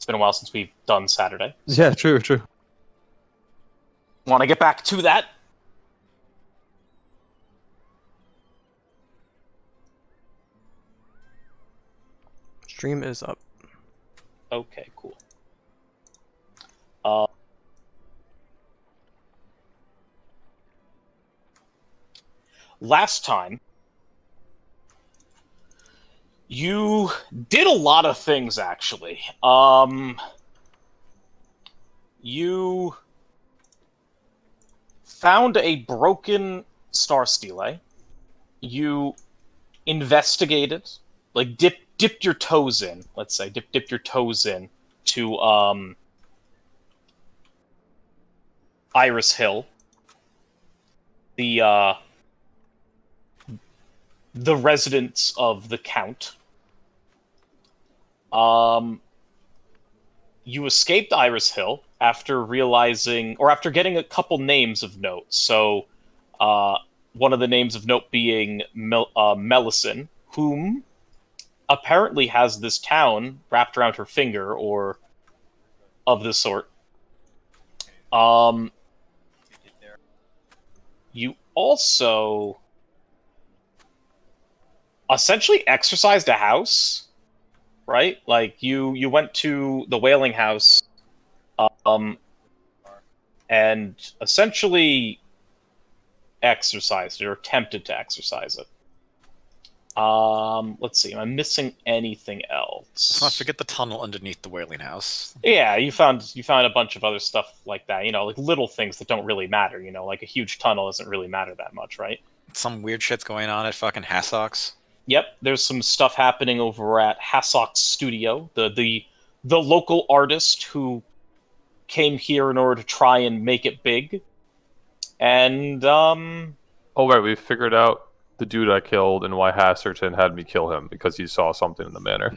It's been a while since we've done Saturday. Yeah, true. Want to get back to that? Stream is up. Okay, cool. Last time, you did a lot of things, actually. You found a broken star stele. You investigated, like dipped your toes in. Let's say dipped your toes in to Iris Hill, the residence of the Count. You escaped Iris Hill after realizing, or after getting a couple names of note. So, one of the names of note being Melisande, whom apparently has this town wrapped around her finger, or of the sort. You also essentially exercised a house, right? Like you went to the Wailing House, and essentially exercised it or attempted to exercise it. Let's see. Am I missing anything else? Let's not forget the tunnel underneath the Wailing House. Yeah, you found a bunch of other stuff like that. Like little things that don't really matter. Like a huge tunnel doesn't really matter that much, right? Some weird shit's going on at fucking Hassock's. Yep, there's some stuff happening over at Hassock's studio, the local artist who came here in order to try and make it big. And Oh right, we figured out the dude I killed and why Hasserton had me kill him, because he saw something in the manor.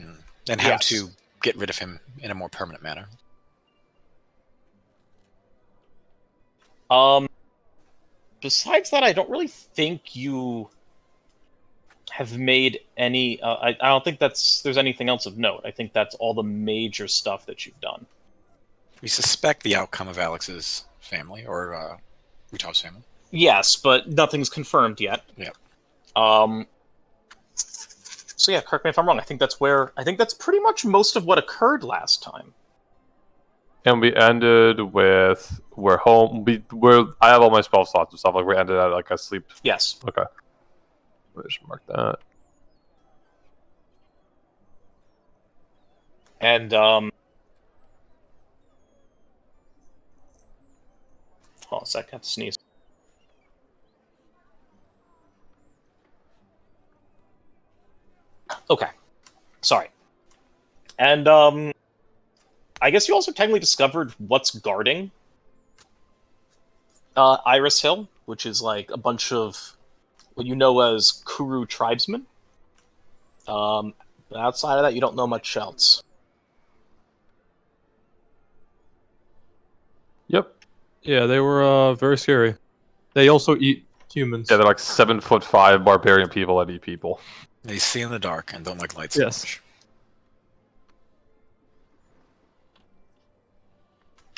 And how to get rid of him in a more permanent manner. Besides that, I don't really think you have made any... I don't think there's anything else of note. I think that's all the major stuff that you've done. We suspect the outcome of Alex's family, or Utah's family. Yes, but nothing's confirmed yet. Yeah. So yeah, correct me if I'm wrong. I think that's pretty much most of what occurred last time. And we ended with we're home. I have all my spell slots and stuff. Like we ended at like a sleep. Yes. Okay. Let me just mark that. And hold on a sec. I have to sneeze. Okay. Sorry. And I guess you also technically discovered what's guarding Iris Hill, which is like a bunch of what you know as Kuru tribesmen. But outside of that, you don't know much else. Yep. Yeah, they were very scary. They also eat humans. Yeah, they're like 7'5" barbarian people that eat people. They see in the dark and don't like lights. Yes. Much.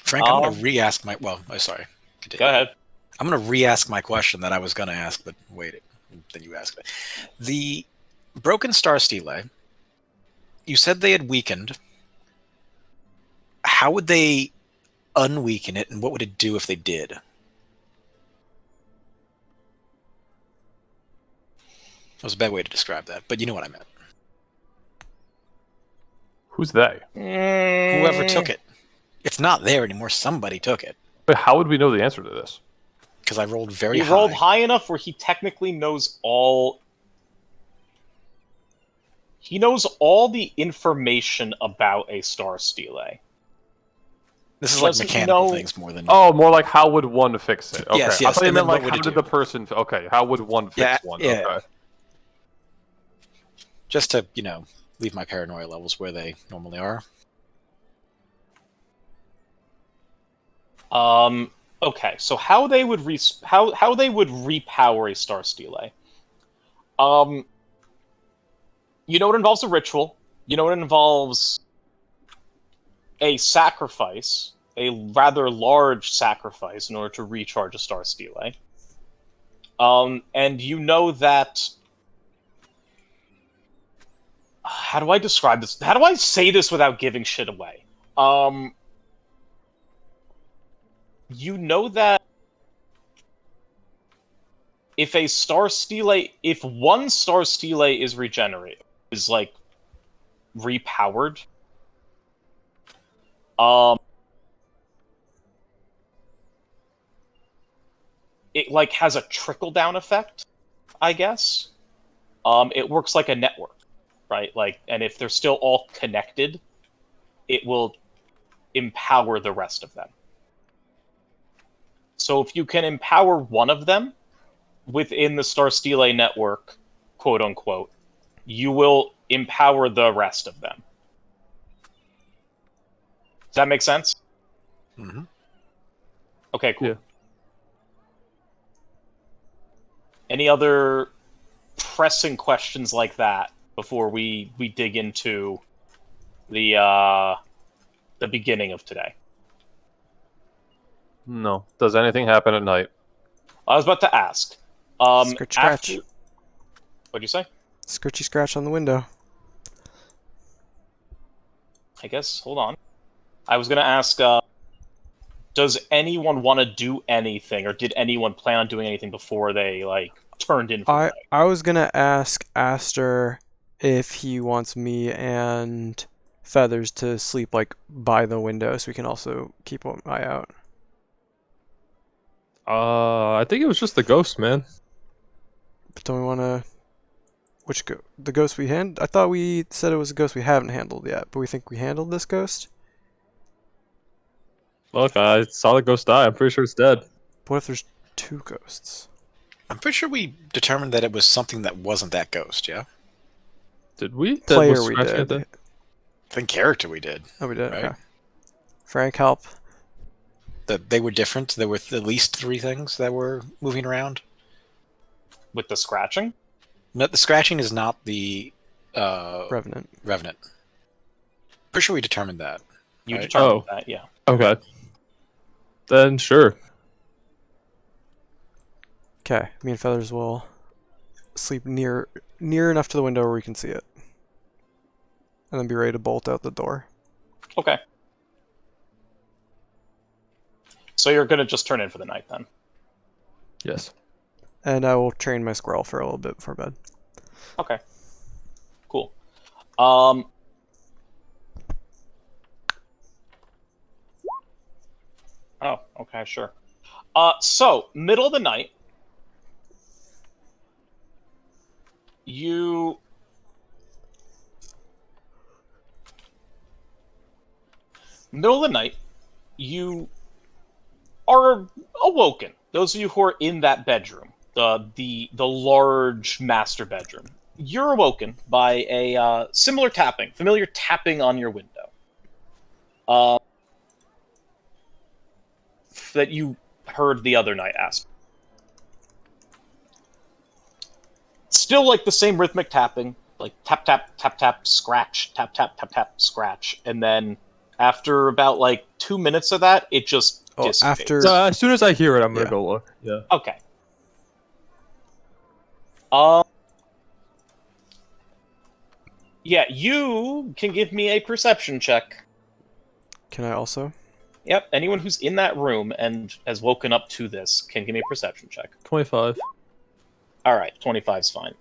Frank, I'm going to re-ask my... Well, sorry. Continue. Go ahead. I'm going to re-ask my question that I was going to ask, but wait, then you asked it. The broken star stele, you said they had weakened. How would they unweaken it, and what would it do if they did? That was a bad way to describe that, but you know what I meant. Who's they? Whoever took it. It's not there anymore. Somebody took it. But how would we know the answer to this? Because I rolled very high. He rolled high enough where he technically knows all... He knows all the information about a star stele. This is like mechanical things more than... Oh, more like how would one fix it? Okay. Yes. I thought you And meant then like what would how it did do? the person... Okay, how would one fix one? Yeah. Okay. Just to, leave my paranoia levels where they normally are. Okay, so how they would how they would repower a star stele. It involves a ritual. It involves a sacrifice, a rather large sacrifice, in order to recharge a Star Stele. And you know that. How do I describe this? How do I say this without giving shit away? You know that if one Star Stele is regenerated, is like repowered, it like has a trickle down effect, I guess. It works like a network, right? Like, and if they're still all connected, it will empower the rest of them. So if you can empower one of them within the Star Stele network, quote unquote, you will empower the rest of them. Does that make sense? Mm-hmm. Okay, cool. Yeah. Any other pressing questions like that before we dig into the beginning of today? No. Does anything happen at night? I was about to ask. Scratch, scratch. What'd you say? Scratchy scratch on the window. I guess. Hold on. I was gonna ask. Does anyone want to do anything, or did anyone plan on doing anything before they like turned in for the night? I was gonna ask Aster if he wants me and Feathers to sleep like by the window, so we can also keep an eye out. I think it was just the ghost, man. But don't we want to? The ghost we I thought we said it was a ghost we haven't handled yet, but we think we handled this ghost. Look, I saw the ghost die. I'm pretty sure it's dead. But what if there's two ghosts? I'm pretty sure we determined that it was something that wasn't that ghost, yeah? Did we? Player we did. I think character we did. Oh, we did. Right? Okay. Frank, help. That they were different. There were at least 3 things that were moving around. With the scratching? No, the scratching is not the Revenant. Revenant. Pretty sure we determined that. You Right. determined that, yeah. Okay. Then sure. Okay, me and Feathers will sleep near enough to the window where we can see it, and then be ready to bolt out the door. Okay. So you're gonna just turn in for the night then? Yes. And I will train my squirrel for a little bit before bed. Okay. Cool. Oh, okay, sure. So, middle of the night, you... Middle of the night, you are awoken. Those of you who are in that bedroom, the large master bedroom, you're awoken by a familiar tapping on your window. That you heard the other night, ask. Still like the same rhythmic tapping, like tap, tap, tap, tap, scratch, tap, tap, tap, tap, scratch. And then after about like 2 minutes of that, it just dissipates. After... So as soon as I hear it, I'm gonna Yeah. go look. Yeah. Okay. Yeah, you can give me a perception check. Can I also? Yep, anyone who's in that room and has woken up to this can give me a perception check. 25. Alright, 25's fine.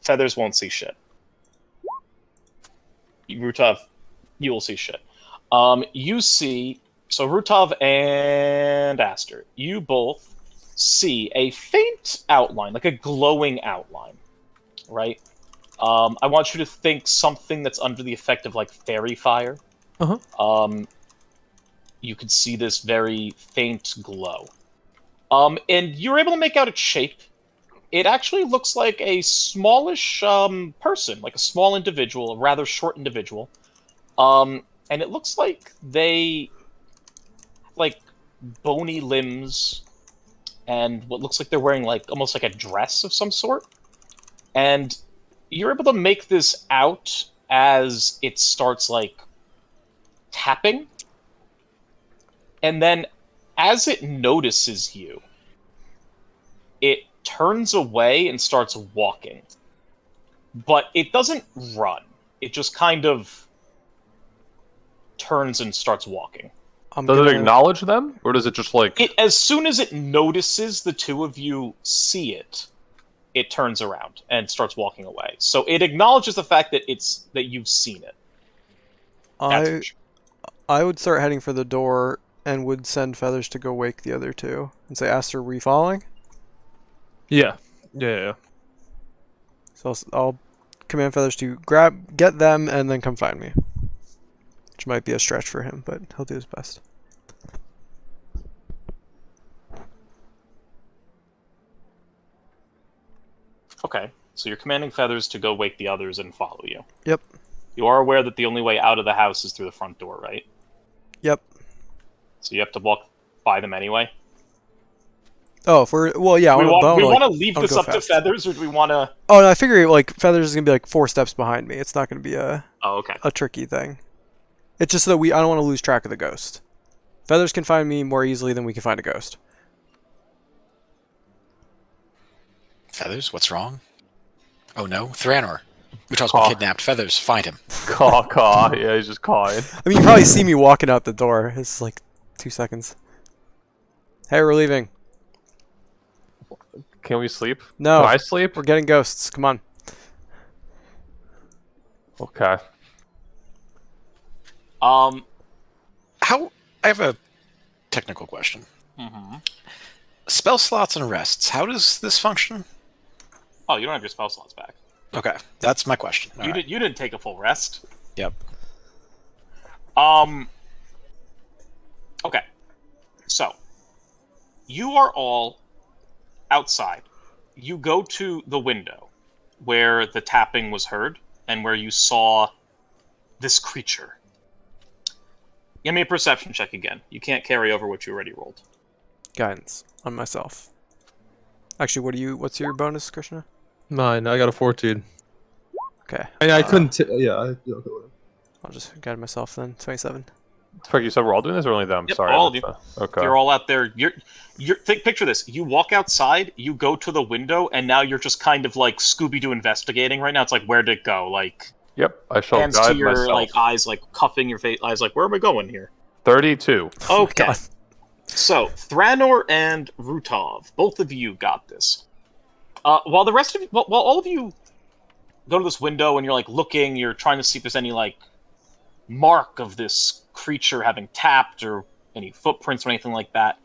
Feathers won't see shit. Rutov, you will see shit. You see... So Rutov and Aster, you both see a faint outline, like a glowing outline, right? I want you to think something that's under the effect of, like, fairy fire. Uh-huh. You could see this very faint glow. And you're able to make out its shape. It actually looks like a smallish person, like a small individual, a rather short individual. And it looks like they... like, bony limbs, and what looks like they're wearing, like, almost like a dress of some sort. And you're able to make this out as it starts, like, tapping, and then as it notices you, it turns away and starts walking. But it doesn't run. It just kind of turns and starts walking. Does it acknowledge them, or does it just like... As soon as it notices the two of you see it, it turns around and starts walking away. So it acknowledges the fact that you've seen it. I would start heading for the door and would send Feathers to go wake the other two and say, Aster, are we following? Yeah. Yeah. So I'll command Feathers to get them and then come find me. Which might be a stretch for him, but he'll do his best. Okay, so you're commanding Feathers to go wake the others and follow you. Yep. You are aware that the only way out of the house is through the front door, right? Yep. So you have to walk by them anyway? Oh, if we're... Well, yeah. We want to like, leave this up to Feathers, or do we want to... Oh, no, I figure, like, Feathers is going to be, like, 4 steps behind me. It's not going to be a tricky thing. It's just that I don't want to lose track of the ghost. Feathers can find me more easily than we can find a ghost. Feathers, what's wrong? Oh no, Thranor. Utah's been kidnapped. Feathers, find him. Caw. Yeah, he's just cawing. I mean, you probably see me walking out the door. It's like 2 seconds. Hey, we're leaving. Can we sleep? No. Can I sleep? We're getting ghosts. Come on. Okay. I have a technical question. Mm-hmm. Spell slots and rests. How does this function? Oh, you don't have your spell slots back. Okay, that's my question. You didn't take a full rest. Yep. Okay. So, you are all outside. You go to the window where the tapping was heard and where you saw this creature. Give me a perception check again. You can't carry over what you already rolled. Guidance on myself. Actually, what's your bonus, Krishna? 9. I got a 14. Okay. I couldn't... I'll just guide myself then. 27. Frank, you said we're all doing this, or only them? Yep, Sorry. all of you. Okay. You're all out there. Picture this. You walk outside, you go to the window, and now you're just kind of like Scooby-Doo investigating right now. It's like, where'd it go? Like... Yep, I shall hands guide to your myself. like eyes, like cuffing your face. Eyes, like, where am I going here? 32. Okay. God. So Thranor and Rutov, both of you got this. While all of you go to this window and you're like looking, you're trying to see if there's any like mark of this creature having tapped or any footprints or anything like that.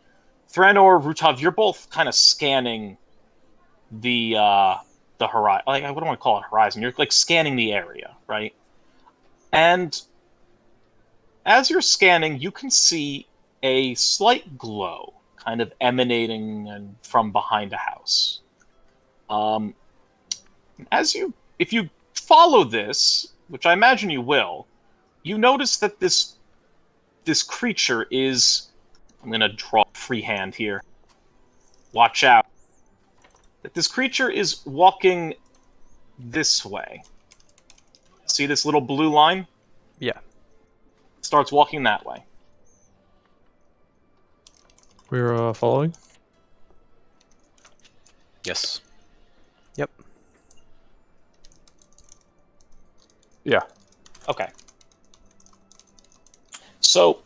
Thranor, Rutov, you're both kind of scanning the horizon. Like, I wouldn't want to call it horizon. You're like scanning the area, right? And as you're scanning, you can see a slight glow kind of emanating from behind a house. If you follow this, which I imagine you will, you notice that this creature is... I'm going to draw freehand here. Watch out. That this creature is walking this way. See this little blue line? Yeah. Starts walking that way. We're following? Yes. Yep. Yeah. Okay. So,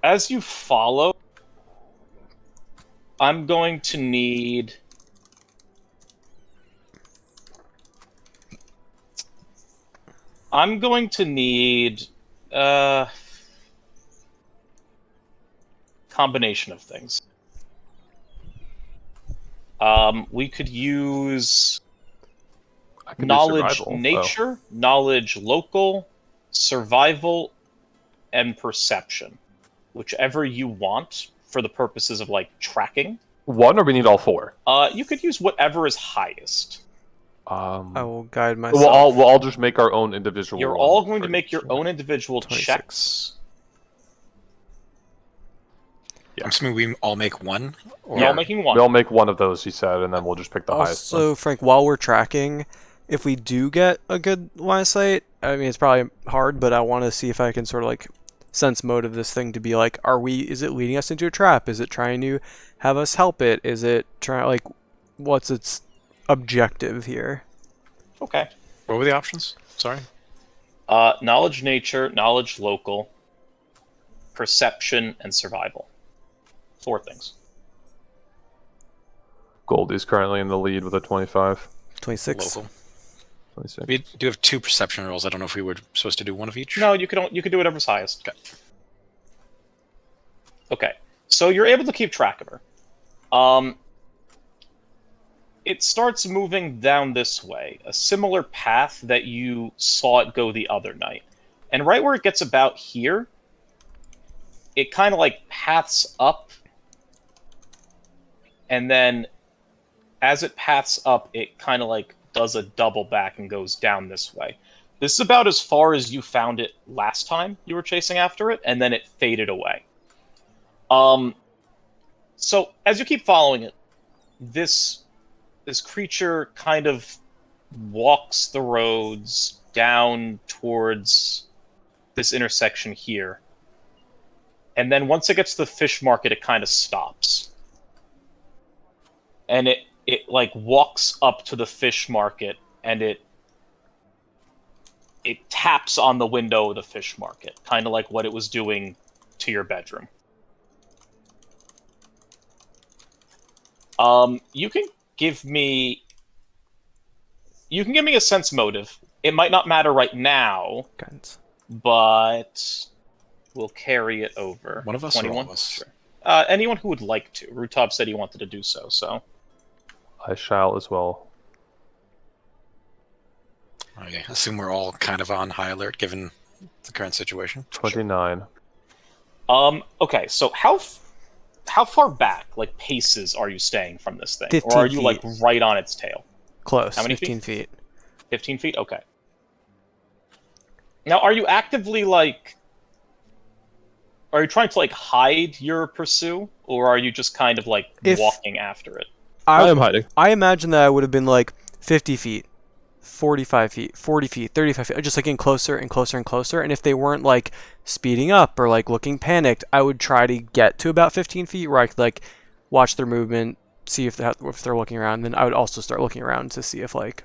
as you follow, I'm going to need... combination of things. We could use knowledge nature, knowledge local, survival, and perception. Whichever you want for the purposes of like tracking. One, or we need all 4? You could use whatever is highest. I will guide myself. We'll all just make our own individual. You're all going to make your own individual 26. checks. I'm assuming we all make one? Or... You're all making one. We all make one of those, he said, and then we'll just pick the highest. Also, Frank, while we're tracking, if we do get a good line of sight, I mean, it's probably hard, but I want to see if I can sort of like sense mode of this thing to be like, is it leading us into a trap? Is it trying to have us help it? Is it trying, like, what's its objective here? Okay. What were the options? Sorry. Knowledge nature, knowledge local, perception, and survival. 4 things. Goldie's currently in the lead with a 25. 26. Local. 26. We do have 2 perception rolls. I don't know if we were supposed to do one of each. No, you could do whatever's highest. Okay. So you're able to keep track of her. It starts moving down this way, a similar path that you saw it go the other night. And right where it gets about here, it kind of like paths up, and then as it paths up, it kind of like does a double back and goes down this way. This is about as far as you found it last time you were chasing after it, and then it faded away. So as you keep following it, this creature kind of walks the roads down towards this intersection here. And then once it gets to the fish market, it kind of stops. And it like walks up to the fish market, and it taps on the window of the fish market, kind of like what it was doing to your bedroom. You can give me a sense motive. It might not matter right now, but we'll carry it over. One of us 21? or all of us? Sure. Anyone who would like to. Rutov said he wanted to do so, so. I shall as well. I assume we're all kind of on high alert given the current situation. 29. Okay, so how far back, like paces, are you staying from this thing? 15 or are you feet. like right on its tail? Close. How many 15 feet? 15 feet? Okay. Now, are you actively like... Are you trying to like hide your pursue? Or are you just kind of like walking after it? I am hiding. I imagine that I would have been like 50 feet, 45 feet, 40 feet, 35 feet, just like getting closer and closer and closer. And if they weren't like speeding up or like looking panicked, I would try to get to about 15 feet where I could like watch their movement, see if they're looking around. Then I would also start looking around to see if like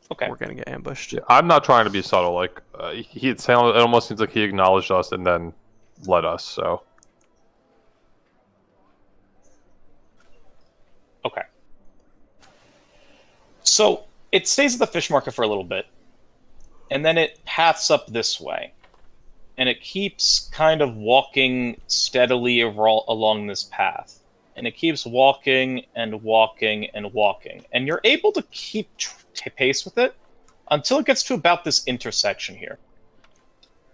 we're gonna get ambushed. Yeah, I'm not trying to be subtle. Like it almost seems like he acknowledged us and then led us. So okay. So it stays at the fish market for a little bit, and then it paths up this way, and it keeps kind of walking steadily along this path, and it keeps walking and walking and walking, and you're able to keep pace with it until it gets to about this intersection here.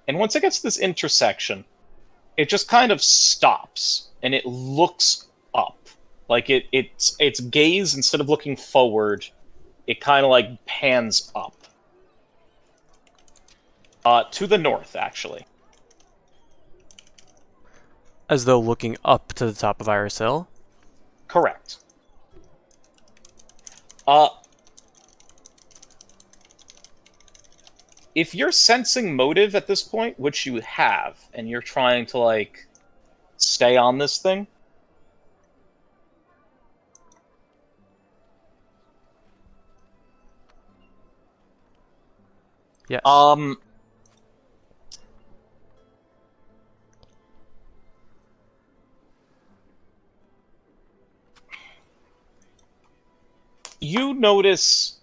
And once it gets to this intersection, it just kind of stops, and it looks up. Like its gaze, instead of looking forward, it kind of like pans up. To the north, actually. As though looking up to the top of Iris Hill? Correct. If you're sensing motive at this point, which you have, and you're trying to, like, stay on this thing... Yes. You notice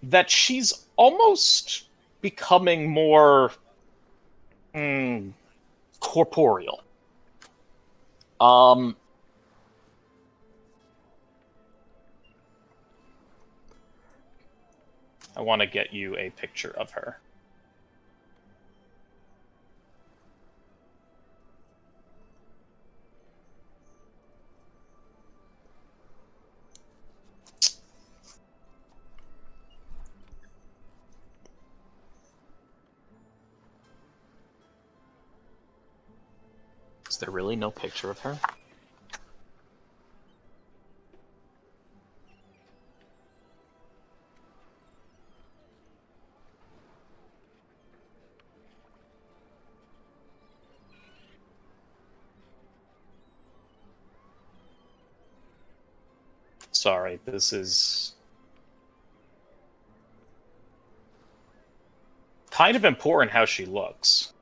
that she's almost becoming more corporeal. I want to get you a picture of her. Is there really no picture of her? Sorry, this is kind of important how she looks.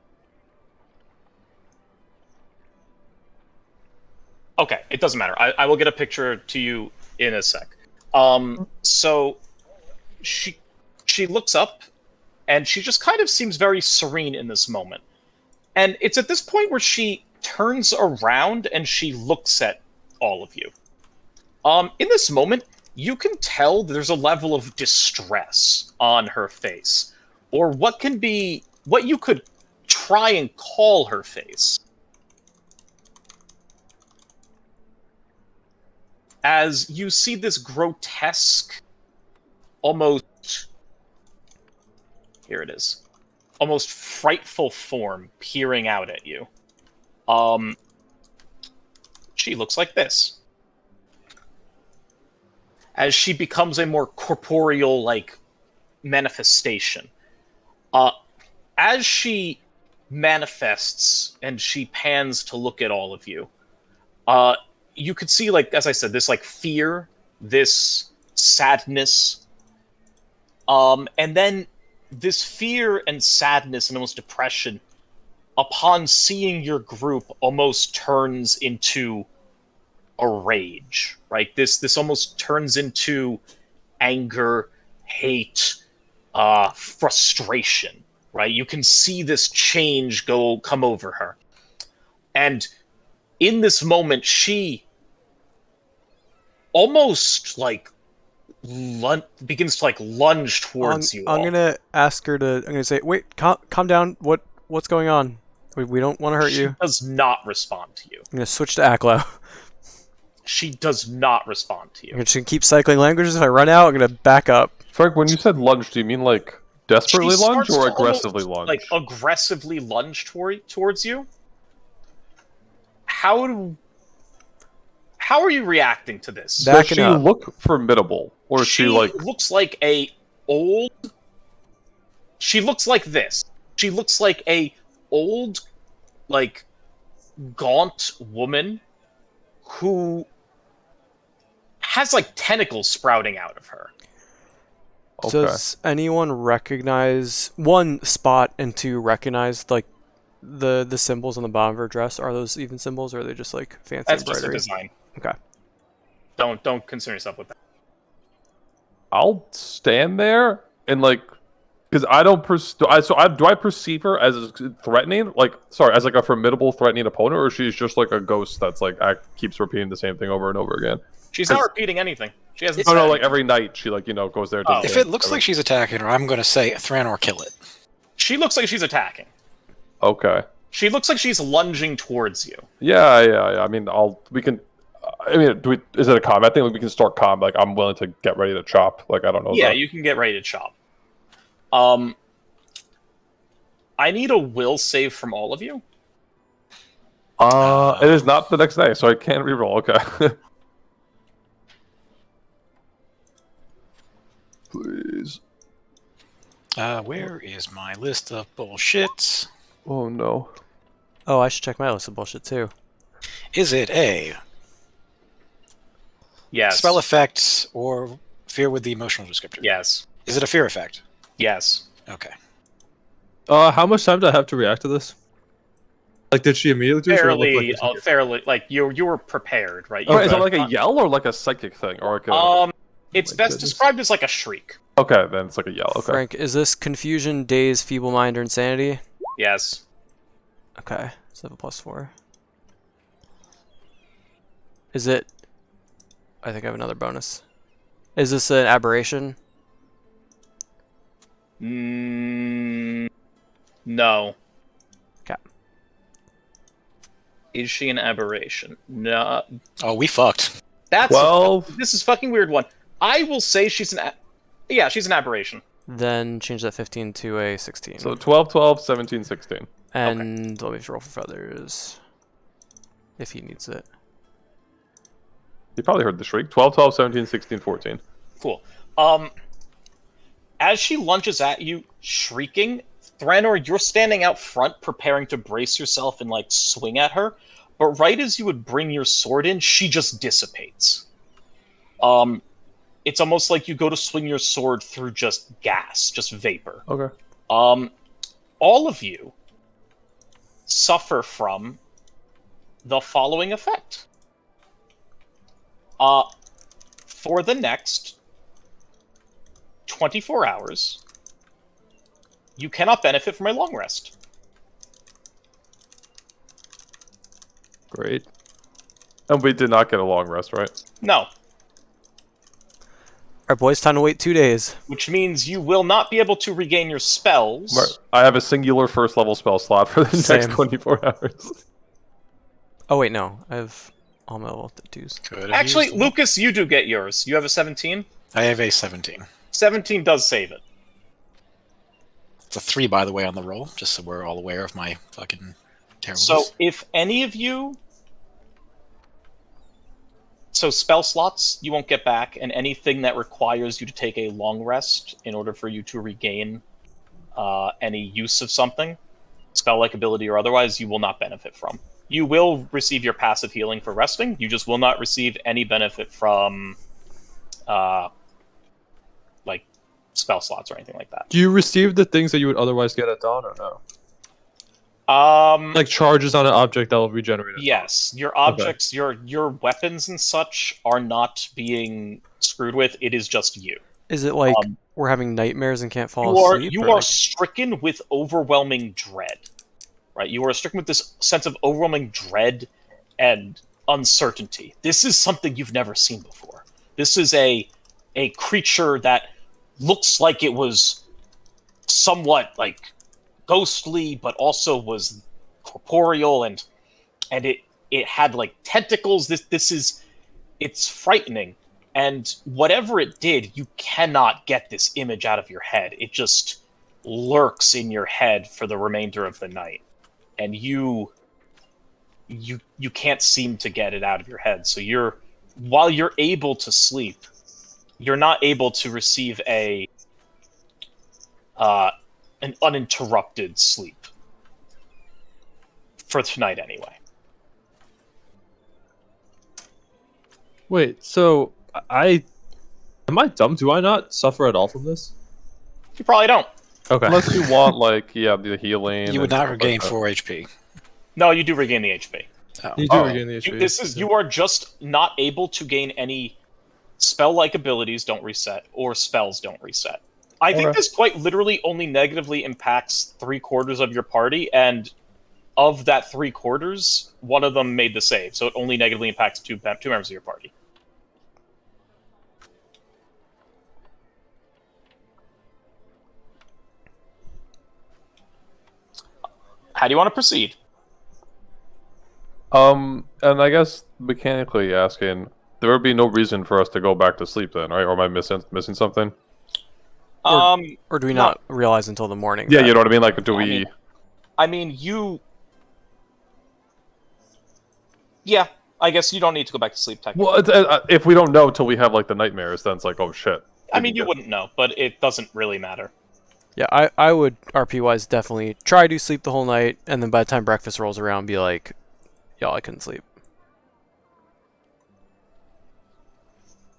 Okay, it doesn't matter. I will get a picture to you in a sec. So she looks up, and she just kind of seems very serene in this moment. And it's at this point where she turns around and she looks at all of you. In this moment, you can tell there's a level of distress on her face, or what you could try and call her face. As you see this grotesque, almost, here it is, almost frightful form peering out at you. She looks like this. As she becomes a more corporeal, manifestation. As she manifests and she pans to look at all of you, you could see, as I said, this, fear, this sadness, and then this fear and sadness and almost depression, upon seeing your group, almost turns into a rage, right? This almost turns into anger, hate, frustration, right? You can see this change come over her. And in this moment, she almost begins to lunge towards you. I'm gonna ask her to. I'm gonna say, "Wait, calm down. What's going on? We don't want to hurt you." She does not respond to you. I'm gonna switch to Aklo. She does not respond to I'm you. just gonna keep cycling languages. If I run out, I'm gonna back up. Frank, when you said lunge, do you mean desperately She lunge starts or to aggressively almost, lunge? Aggressively lunge towards you. How are you reacting to this? Does Backing she up. look formidable, or is she looks like a old. She looks like this. She looks like a old, gaunt woman who has tentacles sprouting out of her. Okay. Does anyone recognize one spot and two recognize the symbols on the bottom of her dress? Are those even symbols, or are they just fancy That's just a embroidery? design. Okay. Don't concern yourself with that. I'll stand there and because I don't do I perceive her as threatening? As a formidable, threatening opponent, or she's just a ghost that's keeps repeating the same thing over and over again? She's not repeating anything. She hasn't. No, said every night she goes there. Oh. If it looks like she's attacking her, I'm going to say Thranor kill it. She looks like she's attacking. Okay. She looks like she's lunging towards you. Yeah. I mean, we can. I mean, is it a combat thing? We can start combat. I'm willing to get ready to chop. I don't know. Yeah, you can get ready to chop. I need a will save from all of you. It is not the next day, so I can't reroll. Okay. Please. Where is my list of bullshits? Oh no. Oh, I should check my list of bullshit too. Is it A, Yes. spell effects, or fear with the emotional descriptor? Yes. Is it a fear effect? Yes. Okay. How much time did I have to react to this? Did she immediately do this, or it looked like Fairly. You were prepared, right? Is Okay. it a yell or a psychic thing, or It's my best goodness. described as a shriek. Okay, then it's a yell. Okay. Frank, is this confusion, daze, feeble mind, or insanity? Yes. Okay, so I have a +4. Is it? I think I have another bonus. Is this an aberration? No. Okay. Is she an aberration? No. Oh, we fucked. That's 12. This is fucking weird one. I will say she's yeah, she's an aberration. Then change that 15 to a 16. So 12, 12, 17, 16. And let me roll for feathers. If he needs it. You probably heard the shriek. 12, 12, 17, 16, 14. Cool. As she lunges at you, shrieking, Thranor, you're standing out front, preparing to brace yourself and swing at her. But right as you would bring your sword in, she just dissipates. It's almost like you go to swing your sword through just gas, just vapor. Okay. All of you suffer from the following effect. For the next 24 hours, you cannot benefit from a long rest. Great. And we did not get a long rest, right? No. Alright, boys, time to wait 2 days. Which means you will not be able to regain your spells. Right. I have a singular first level spell slot for the Same. next 24 hours. Oh, wait, no. I have all my level 2s. Could have Actually, used them. Lucas, you do get yours. You have a 17? I have a 17. 17 does save it. It's a 3, by the way, on the roll, just so we're all aware of my fucking terrible. So, if any of you... So, spell slots, you won't get back, and anything that requires you to take a long rest in order for you to regain any use of something, spell-like ability or otherwise, you will not benefit from. You will receive your passive healing for resting, you just will not receive any benefit from, like, spell slots or anything like that. Do you receive the things that you would otherwise get at dawn or no? Like, Like charges on an object that will regenerate it. yes, your objects, your weapons and such are not being screwed with. It is just you. Is it like we're having nightmares and can't fall You are asleep? you or are like- stricken with overwhelming dread, right? You are stricken with this sense of overwhelming dread and uncertainty. This is something you've never seen before. This is a creature that looks like it was somewhat like ghostly, but also was corporeal, and it had like tentacles. It's frightening, and whatever it did, you cannot get this image out of your head. It just lurks in your head for the remainder of the night, and you can't seem to get it out of your head. So while you're able to sleep, you're not able to receive an uninterrupted sleep for tonight anyway. Wait, so am I dumb? Do I not suffer at all from this? You probably don't. Okay. Unless you want, like, yeah, the healing. You would and not stuff like regain that. 4 HP. No, you do regain the HP. Oh. You do Oh. regain the HP. You are just not able to gain any spell-like abilities don't reset, or spells don't reset. I think Okay. this quite literally only negatively impacts 3/4 of your party, and of that 3/4, one of them made the save, so it only negatively impacts two members of your party. How do you want to proceed? And I guess mechanically asking, there would be no reason for us to go back to sleep then, right? Or am I missing something? Or do we no. not realize until the morning? Yeah, that- you know what I mean. Like, do we? I mean, you... Yeah, I guess you don't need to go back to sleep, technically. Well, if we don't know till we have like the nightmares, then it's like, oh shit. I mean, you wouldn't know, but it doesn't really matter. Yeah, I would RP-wise definitely try to sleep the whole night, and then by the time breakfast rolls around, be like, y'all, I couldn't sleep.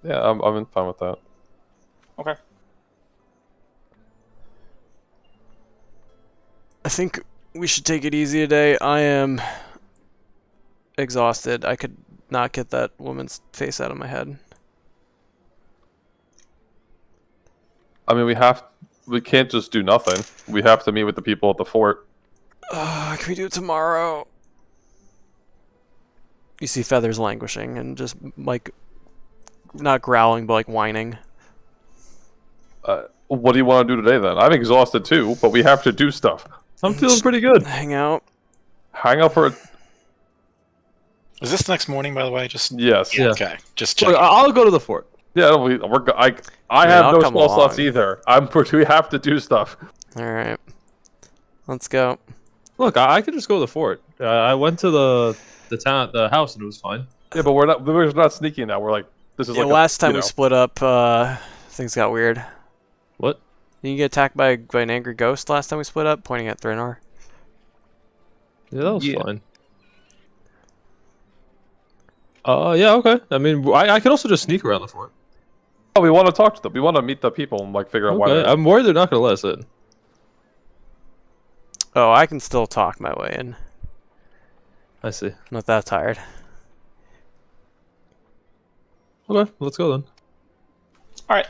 Yeah, I'm fine with that. Okay. I think we should take it easy today. I am exhausted. I could not get that woman's face out of my head. I mean, we can't just do nothing. We have to meet with the people at the fort. Can we do it tomorrow? You see Feathers languishing and just like not growling but like whining. What do you want to do today then? I'm exhausted too, but we have to do stuff. I'm feeling pretty good. Hang out. Hang out for a... Is this next morning, by the way? Just Yes. Yeah. okay. Just Look, check. I'll go to the fort. Yeah, I have I'll no come small slots along. either. We have to do stuff. All right, let's go. Look, I could just go to the fort. I went to the house, and it was fine. Yeah, but we're not sneaking now. We're like, this is Yeah, like last time you we know. split up, things got weird. What? Didn't you get attacked by an angry ghost last time we split up, pointing at Threnor? Yeah, that was Yeah. fine. Yeah, okay. I mean, I can also just sneak around the fort. Oh, we want to talk to them. We want to meet the people and like figure out why Okay, they're. I'm worried they're not gonna let us in. Oh, I can still talk my way in. I see. I'm not that tired. Okay, let's go then. All right.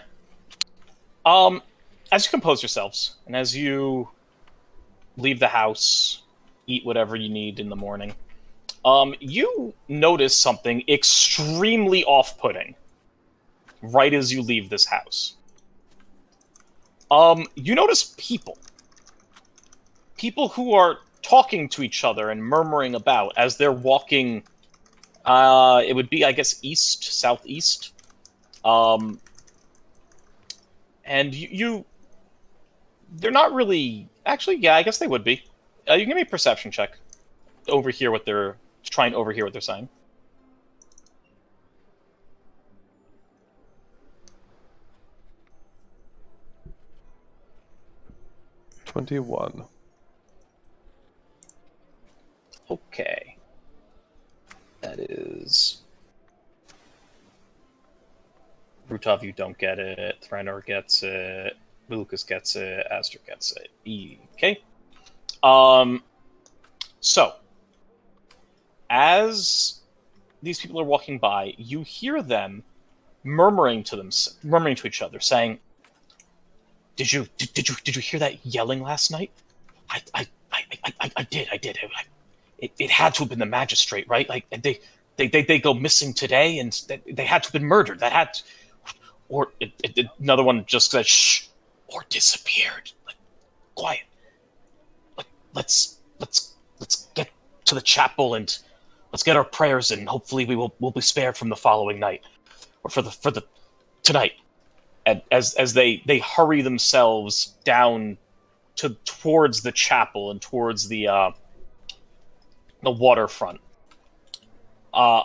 As you compose yourselves, and as you leave the house, eat whatever you need in the morning, you notice something extremely off-putting right as you leave this house. You notice people who are talking to each other and murmuring about as they're walking. It would be, I guess, southeast. And they're not really. Actually, yeah, I guess they would be. You can give me a perception check. Overhear what they're try and overhear what they're saying. 21. Okay. That is. Rutov, you don't get it. Thranor gets it. Lucas gets it. Aster gets it. Okay. So, as these people are walking by, you hear them murmuring to each other, saying, "Did you hear that yelling last night? I did. It had to have been the magistrate, right? Like they go missing today, and they had to have been murdered. That had, or another one just said shh, or disappeared. Like quiet. Like let's get to the chapel and let's get our prayers in. Hopefully we'll be spared from the following night, or for the tonight." And as they hurry themselves down towards the chapel and towards the waterfront. Yeah.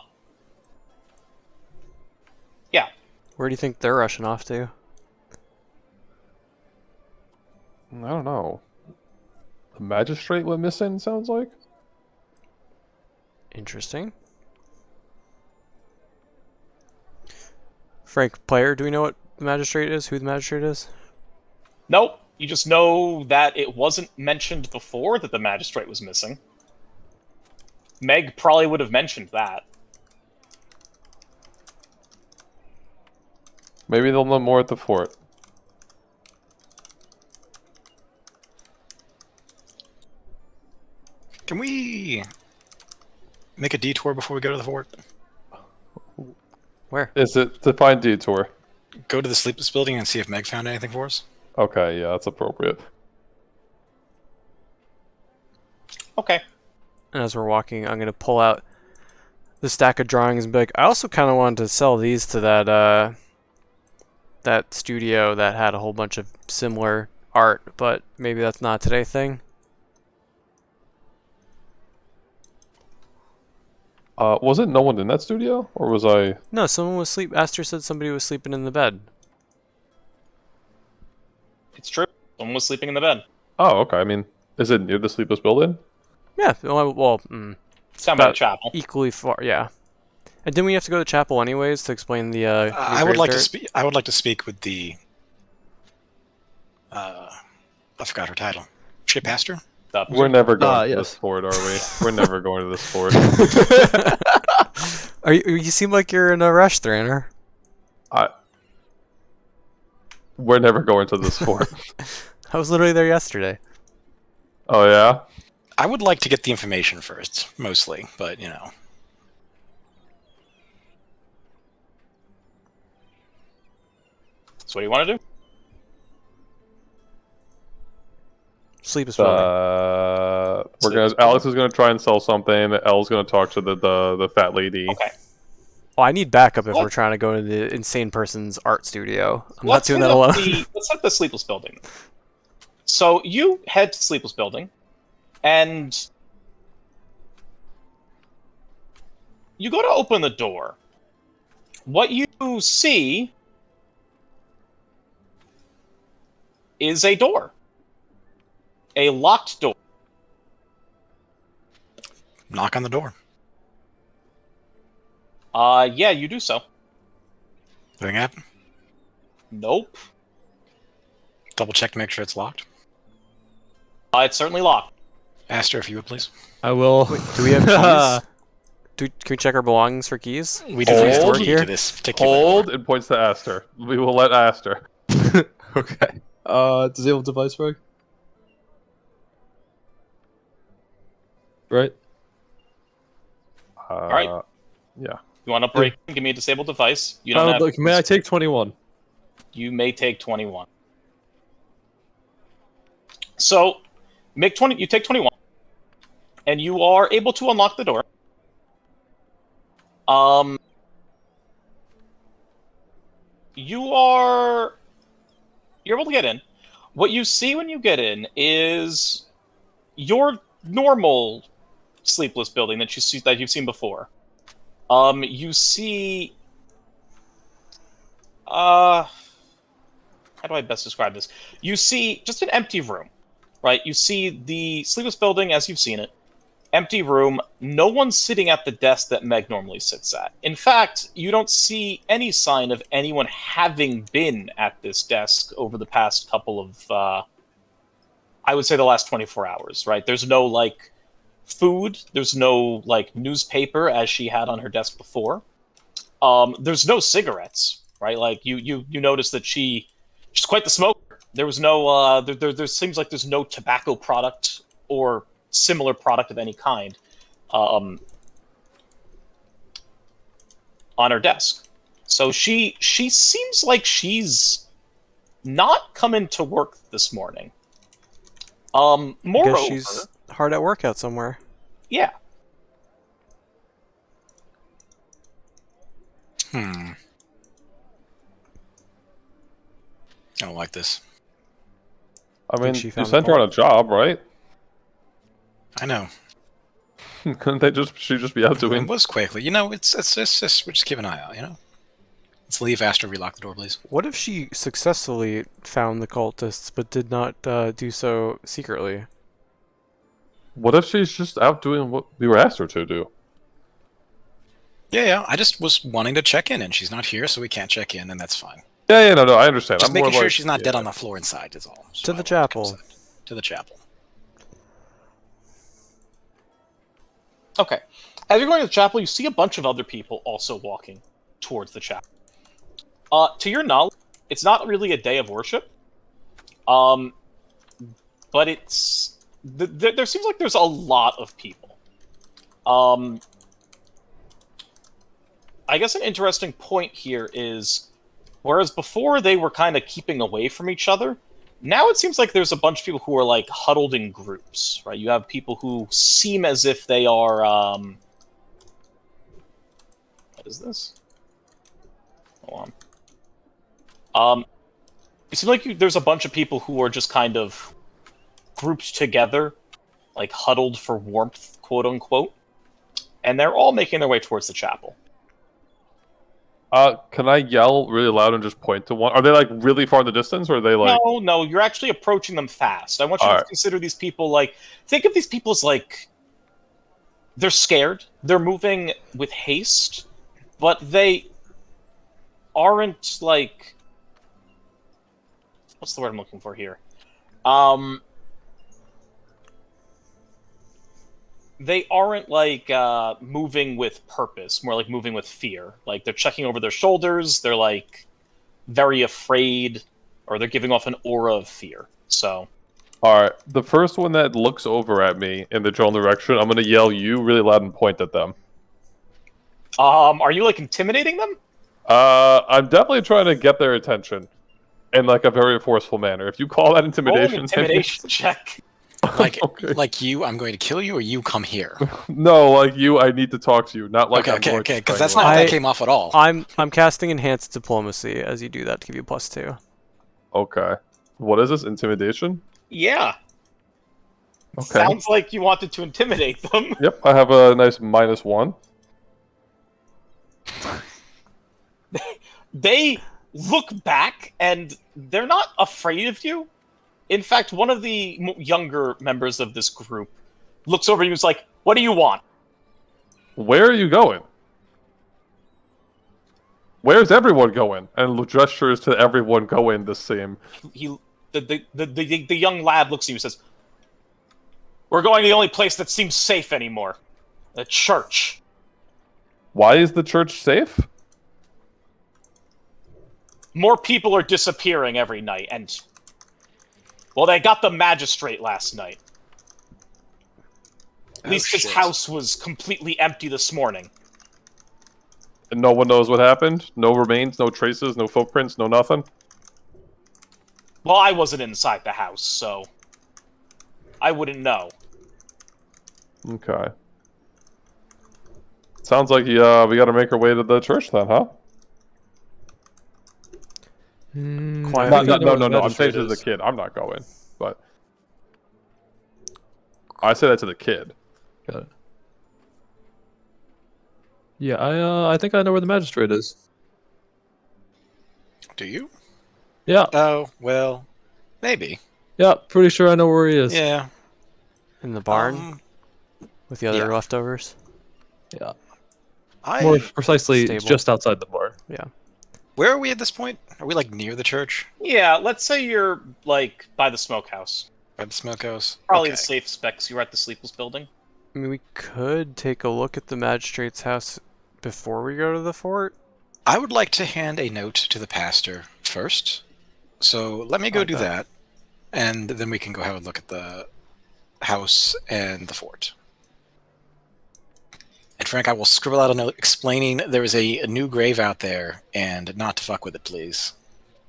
Where do you think they're rushing off to? I don't know. The magistrate went missing, sounds like? Interesting. Frank, player, do we know what the magistrate is? Who the magistrate is? Nope. You just know that it wasn't mentioned before that the magistrate was missing. Meg probably would have mentioned that. Maybe they'll know more at the fort. Can we make a detour before we go to the fort? Where? Is it to find detour? Go to the sleepless building and see if Meg found anything for us? Okay, yeah, that's appropriate. Okay. And as we're walking, I'm gonna pull out the stack of drawings and be like, I also kind of wanted to sell these to that studio that had a whole bunch of similar art, but maybe that's not a today thing. Wasn't no one in that studio? Or was I... No, someone was sleep. Aster said somebody was sleeping in the bed. It's true. Someone was sleeping in the bed. Oh, okay. I mean, is it near the sleepless building? Yeah, well, It's down by the about chapel. equally far. Yeah. And didn't we have to go to the chapel anyways to explain the? I would like to speak. I would like to speak with the. I forgot her title. Ship pastor. We're never going to yes. this fort, are we? We're never going to this fort. Are you? You seem like you're in a rush, Thranor. We're never going to this fort. I was literally there yesterday. Oh, yeah? I would like to get the information first, mostly, but you know. So what do you want to do? Sleepless building. Alex is gonna try and sell something. Elle's gonna talk to the fat lady. Okay. Oh, I need backup if What? we're trying to go to the insane person's art studio. I'm Let's not doing hit that up alone. let's hit the Sleepless Building. So you head to Sleepless Building, and you go to open the door. What you see is a door. A locked door. Knock on the door. Yeah, you do so. Anything happen? Nope. Double check to make sure it's locked. It's certainly locked. Aster, if you would please. I will. Wait, do we have keys? Can we check our belongings for keys? We do Hold. have Work the key here? to this particular Hold door. and points to Aster. We will let Aster. Okay. Disable device work? Right? Alright. Yeah. You want to break? Give me a disabled device. You don't have. Look, may I take 21? You may take 21. So, make 20. You take 21, and you are able to unlock the door. You're able to get in. What you see when you get in is your normal sleepless building that you've seen before. You see, how do I best describe this? You see just an empty room, right? You see the sleepless building as you've seen it. Empty room, no one's sitting at the desk that Meg normally sits at. In fact, you don't see any sign of anyone having been at this desk over the past couple of, I would say the last 24 hours, right? There's no, like, food, there's no, like, newspaper as she had on her desk before. There's no cigarettes, right? Like, you notice that she's quite the smoker. There was no, there seems like there's no tobacco product or similar product of any kind on her desk. So she seems like she's not coming to work this morning. I Moreover, guess she's hard at work out somewhere. yeah. I don't like this. I mean, she you found sent the her on a job, right? I know. Couldn't she just be out It doing? was quickly. You know, it's just we'll just keep an eye out. You know. Let's leave. Aster, relock the door, please. What if she successfully found the cultists but did not do so secretly? What if she's just out doing what we were asked her to do? Yeah. I just was wanting to check in, and she's not here, so we can't check in, and that's fine. Yeah, no, I understand. Just I'm making more sure like, she's not yeah. dead on the floor inside is all. To the chapel. To the chapel. Okay. As you're going to the chapel, you see a bunch of other people also walking towards the chapel. To your knowledge, it's not really a day of worship. But it's there seems like there's a lot of people. I guess an interesting point here is, whereas before they were kind of keeping away from each other, now it seems like there's a bunch of people who are like huddled in groups, right? You have people who seem as if they are, what is this? Hold on. It seems like there's a bunch of people who are just kind of grouped together, like huddled for warmth, quote unquote, and they're all making their way towards the chapel. Can I yell really loud and just point to one? Are they like really far in the distance, or are they like? No, you're actually approaching them fast. I want you to Alright. consider these people like, think of these people as like, they're scared, they're moving with haste, but they aren't like, what's the word I'm looking for here? They aren't like moving with purpose, more like moving with fear. Like they're checking over their shoulders, they're like very afraid, or they're giving off an aura of fear. So, All right, the first one that looks over at me in the general direction, I'm gonna yell "you" really loud and point at them. are you like intimidating them? I'm definitely trying to get their attention in like a very forceful manner. If you call that Roll an intimidation, intimidation check. Like, Okay. like you, I'm going to kill you, or you come here. no, like you, I need to talk to you, not like Okay, because that's not how that came off at all. I'm casting enhanced diplomacy as you do that to give you +2. Okay, what is this intimidation? Yeah. Okay. Sounds like you wanted to intimidate them. Yep, I have a nice -1. They look back and they're not afraid of you. In fact, one of the younger members of this group looks over and is like, "What do you want?" Where are you going? Where's everyone going? And gestures to everyone going the same. The young lad looks at you and says, "We're going to the only place that seems safe anymore. The church." Why is the church safe? More people are disappearing every night, and... well, they got the magistrate last night. At least his house was completely empty this morning. And no one knows what happened? No remains, no traces, no footprints, no nothing? Well, I wasn't inside the house, so... I wouldn't know. Okay. Sounds like we gotta make our way to the church then, huh? Quiet. I think I know No, where the I'm saying magistrate to the is. kid. I'm not going, but... I say that to the kid. Got it. Yeah, I think I know where the magistrate is. Do you? Yeah, Oh, well, maybe. yeah, pretty sure I know where he is. Yeah. In the barn with the other yeah. leftovers. Yeah. I. More precisely, it's Stable. just outside the barn. Yeah. Where are we at this point? Are we like near the church? Yeah, let's say you're, like, by the smokehouse. By the smokehouse? Probably Okay. the safe specs. You're at the Sleepless building. I mean, we could take a look at the magistrate's house before we go to the fort. I would like to hand a note to the pastor first. So let me go do Okay. that, and then we can go have a look at the house and the fort. And Frank, I will scribble out a note explaining there is a new grave out there, and not to fuck with it, please.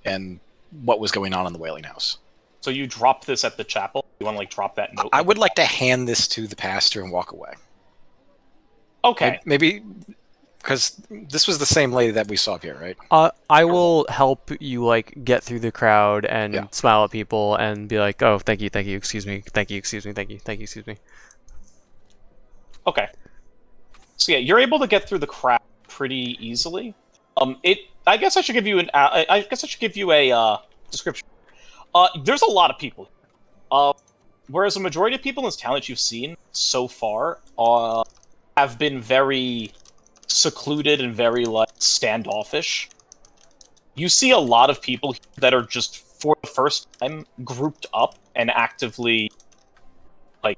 And what was going on in the Wailing House. So you drop this at the chapel? You want to, like, drop that note? I would like to hand this to the pastor and walk away. Okay. Maybe because this was the same lady that we saw up here, right? I will help you like get through the crowd and Yeah. smile at people and be like, "Oh, thank you, excuse me, thank you, excuse me, thank you, excuse me." Okay. So yeah, you're able to get through the crowd pretty easily. I guess I should give you I guess I should give you a description. There's a lot of people. Whereas the majority of people in this town that you've seen so far have been very secluded and very like standoffish. You see a lot of people that are just for the first time grouped up and actively, like,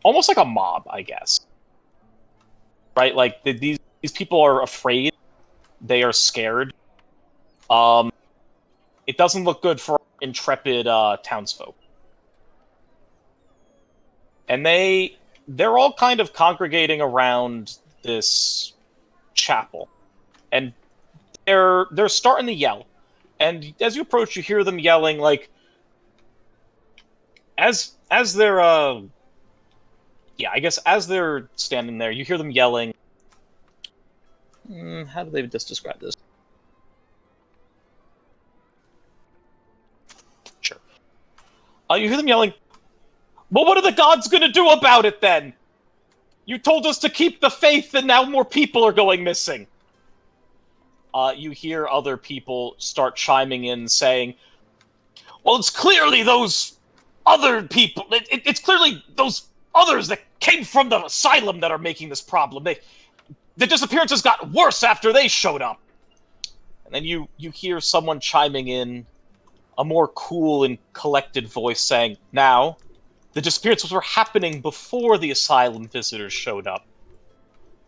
almost like a mob, I guess. Right? Like these people are afraid. They are scared. It doesn't look good for intrepid townsfolk. And they're all kind of congregating around this chapel, and they're starting to yell. And as you approach, you hear them yelling like, as they're yeah, I guess as they're standing there, you hear them yelling. How do they just describe this? Sure. You hear them yelling, "Well, what are the gods going to do about it then? You told us to keep the faith, and now more people are going missing." You hear other people start chiming in, saying, "Well, it's clearly those other people. It's clearly those others that came from the asylum that are making this problem. The disappearances got worse after they showed up." And then you hear someone chiming in, a more cool and collected voice saying, "Now, the disappearances were happening before the asylum visitors showed up.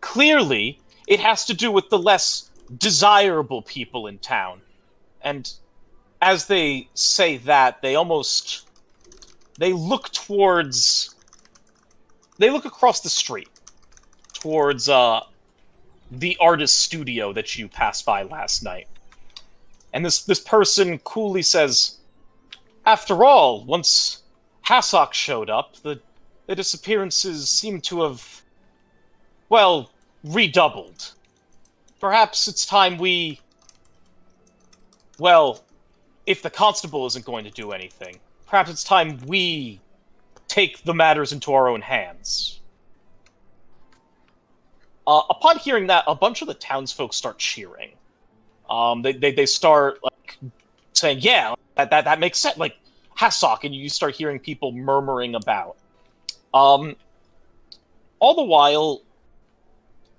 Clearly, it has to do with the less desirable people in town." And as they say that, they look across the street towards the artist studio that you passed by last night. And this person coolly says, "After all, once Hassock showed up, the disappearances seem to have, well, redoubled. Perhaps it's time we... well, if the constable isn't going to do anything, perhaps it's time we take the matters into our own hands." Upon hearing that, a bunch of the townsfolk start cheering. They start like saying, "Yeah, that makes sense." Like Hassock, and you start hearing people murmuring about. All the while,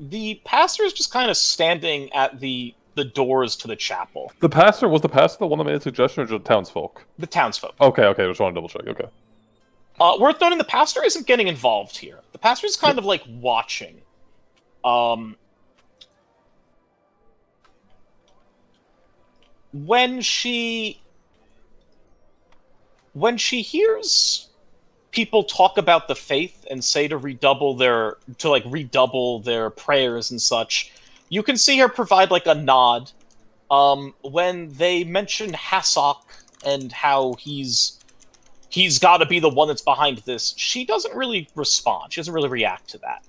The pastor is just kind of standing at the doors to the chapel. The pastor was the one that made a suggestion, or just townsfolk? The townsfolk. Okay, just want to double check. Okay. Worth noting, the pastor isn't getting involved here. The pastor is kind of like watching. When she hears people talk about the faith and say to redouble their prayers and such, you can see her provide like a nod. When they mention Hasok and how he's got to be the one that's behind this, she doesn't really respond. She doesn't really react to that.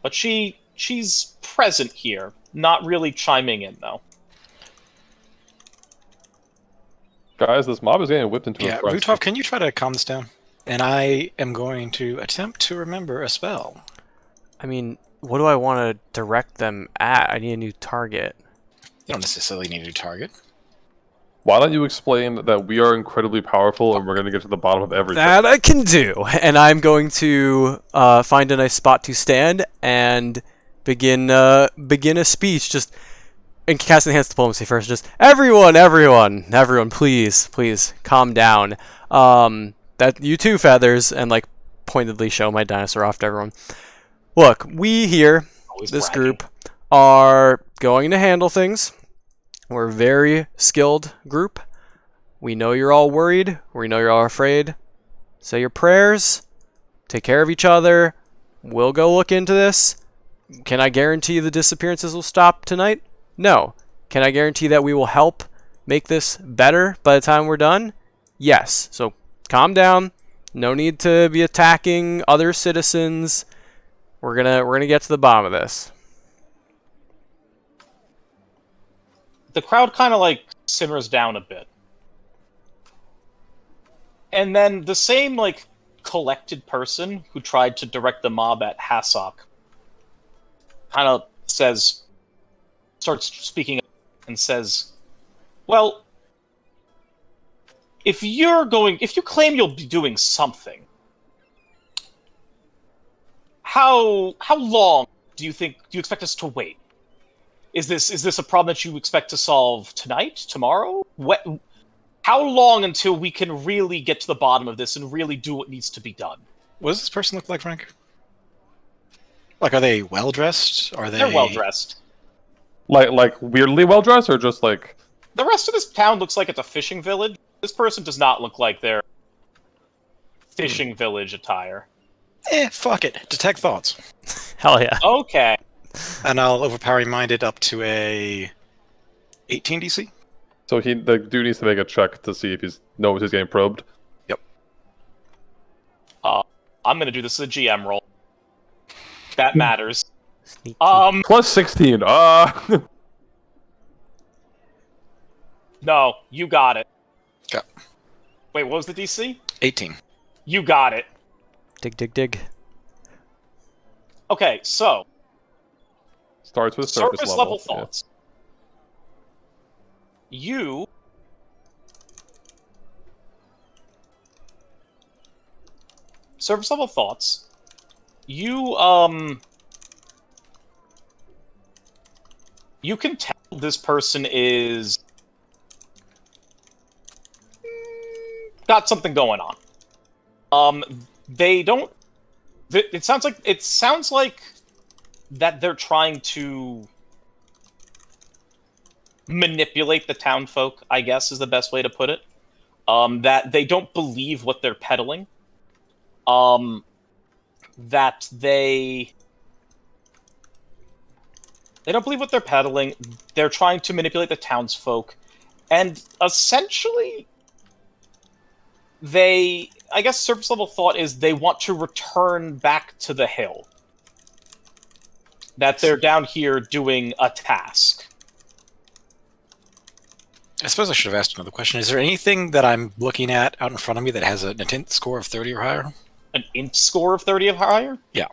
But she's present here, not really chiming in though. Guys, this mob is getting whipped into a frenzy. Rutov, can you try to calm this down? And I am going to attempt to remember a spell. I mean, what do I want to direct them at? I need a new target. You don't necessarily need a new target. Why don't you explain that we are incredibly powerful and we're going to get to the bottom of everything? That I can do, and I'm going to find a nice spot to stand and begin a speech. Just and cast enhanced diplomacy first. Just everyone, please, calm down. That you too, Feathers, and like pointedly show my dinosaur off to everyone. Look, we here, this group, are going to handle things. We're a very skilled group. We know you're all worried. We know you're all afraid. Say your prayers. Take care of each other. We'll go look into this. Can I guarantee the disappearances will stop tonight? No. Can I guarantee that we will help make this better by the time we're done? Yes. So calm down. No need to be attacking other citizens. We're gonna get to the bottom of this. The crowd kind of like simmers down a bit. And then the same like collected person who tried to direct the mob at Hasok kind of starts speaking up and says, well, if you claim you'll be doing something, how long do you expect us to wait? Is this a problem that you expect to solve tonight, tomorrow? How long until we can really get to the bottom of this and really do what needs to be done? What does this person look like, Frank? Like, are they well-dressed? They're well-dressed. Like weirdly well-dressed, or just like... The rest of this town looks like it's a fishing village. This person does not look like their fishing village attire. Fuck it. Detect thoughts. Hell yeah. Okay. And I'll overpowering mind it up to a 18 DC. So the dude needs to make a check to see if he knows he's getting probed. Yep. I'm gonna do this as a GM roll. That matters. Sneaky. Plus 16. No, you got it. Okay. Wait, what was the DC? 18. You got it. Dig. Okay, so Starts with surface level Yeah. thoughts. You surface level thoughts. You can tell this person is got something going on. They don't. It sounds like that they're trying to manipulate the townfolk, I guess is the best way to put it. That they don't believe what they're peddling. That they don't believe what they're peddling. They're trying to manipulate the townsfolk. And essentially, I guess surface level thought is they want to return back to the hill. That they're down here doing a task. I suppose I should have asked another question. Is there anything that I'm looking at out in front of me that has an int score of 30 or higher? An int score of 30 or higher? Yeah.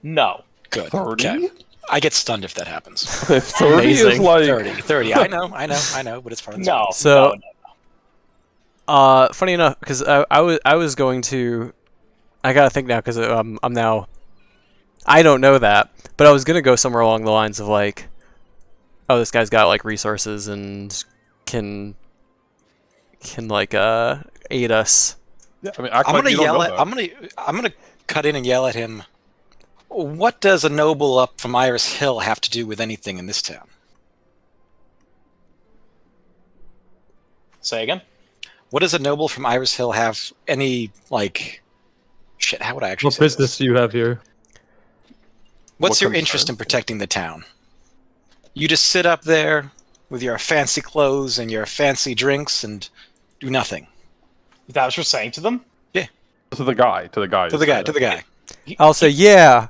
No. Good. 30? Okay. I get stunned if that happens. 30 is Amazing. like... 30. I know, but it's part of the No. So- no. Funny enough, because I was going to, I gotta think now because I'm now I don't know that, but I was gonna go somewhere along the lines of like, oh, this guy's got like resources and can like aid us. Yeah, I mean, act I'm like gonna you don't yell know at. that. I'm gonna cut in and yell at him. What does a noble up from Iris Hill have to do with anything in this town? Say again. What does a noble from Iris Hill have any like? Shit, how would I actually What say business this? do you have here? What's What your concern? interest in protecting the town? You just sit up there with your fancy clothes and your fancy drinks and do nothing. Is that what you're saying to them? To the guy. To the guy. To the guy. I'll say, yeah.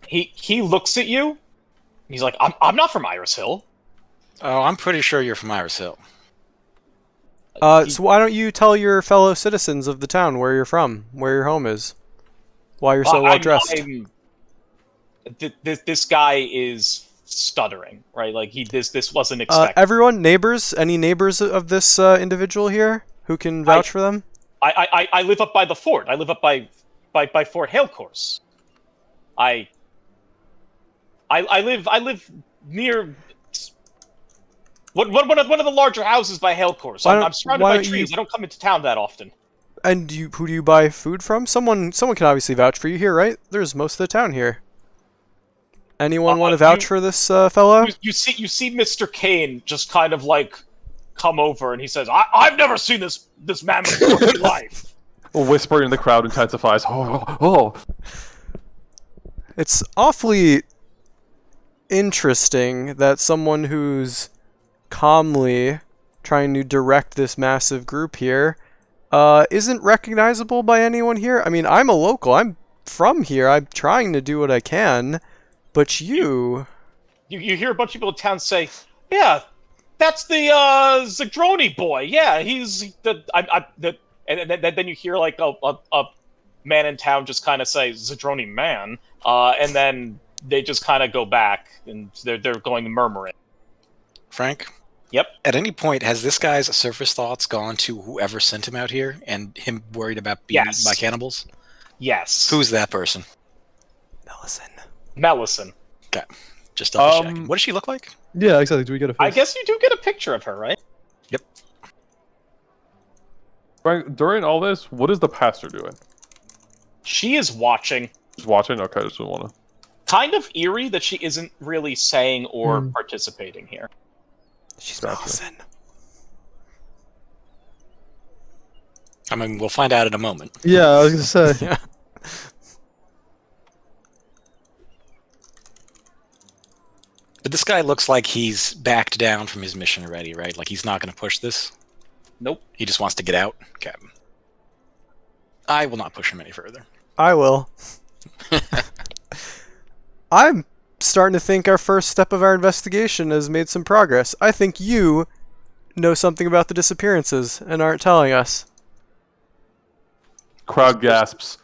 He looks at you. And he's like, I'm not from Iris Hill. Oh, I'm pretty sure you're from Iris Hill. So why don't you tell your fellow citizens of the town where you're from, where your home is, why you're so well dressed? This guy is stuttering, right? Like this wasn't expected. Everyone, neighbors, any neighbors of this individual here who can vouch for them? I live up by the fort. I live up by Fort Halecourse. I live near one of the larger houses by Halecourse. I'm surrounded by trees. I don't come into town that often. And who do you buy food from? Someone can obviously vouch for you here, right? There's most of the town here. Anyone want to vouch for this fellow? You see Mr. Kane just kind of like come over, and he says, I've never seen this man before in my life. A whisper in the crowd intensifies. Oh. It's awfully interesting that someone who's calmly trying to direct this massive group here isn't recognizable by anyone here. I mean, I'm a local. I'm from here. I'm trying to do what I can, but you hear a bunch of people in town say, yeah, that's the Zagroni boy. Yeah, he's and then you hear like a man in town just kind of say Zagroni man, and then they just kind of go back and they're going murmuring. Frank? Yep. At any point, has this guy's surface thoughts gone to whoever sent him out here and him worried about being eaten by cannibals? Yes. Who's that person? Mellison. Okay. Just double checking. What does she look like? Yeah, exactly. Do we get a face? I guess you do get a picture of her, right? Yep. Frank, during all this, what is the pastor doing? She is watching. Just watching? Okay, I just don't want to. Kind of eerie that she isn't really saying or participating here. She's Gotcha. Mellison. I mean, we'll find out in a moment. Yeah, I was gonna say. Yeah. But this guy looks like he's backed down from his mission already, right? Like he's not going to push this? Nope. He just wants to get out? Okay. I will not push him any further. I will. I'm starting to think our first step of our investigation has made some progress. I think you know something about the disappearances and aren't telling us. Crowd gasps.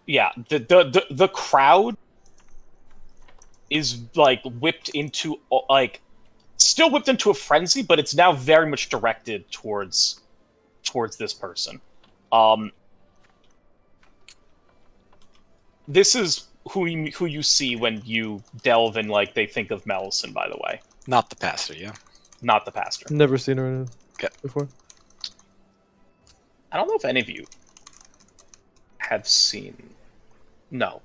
Yeah, the crowd is like whipped into still whipped into a frenzy, but it's now very much directed towards this person. This is who you see when you delve in, like, they think of Mellison, by the way. Not the pastor, yeah? Not the pastor. Never seen her Okay. before. I don't know if any of you have seen... No.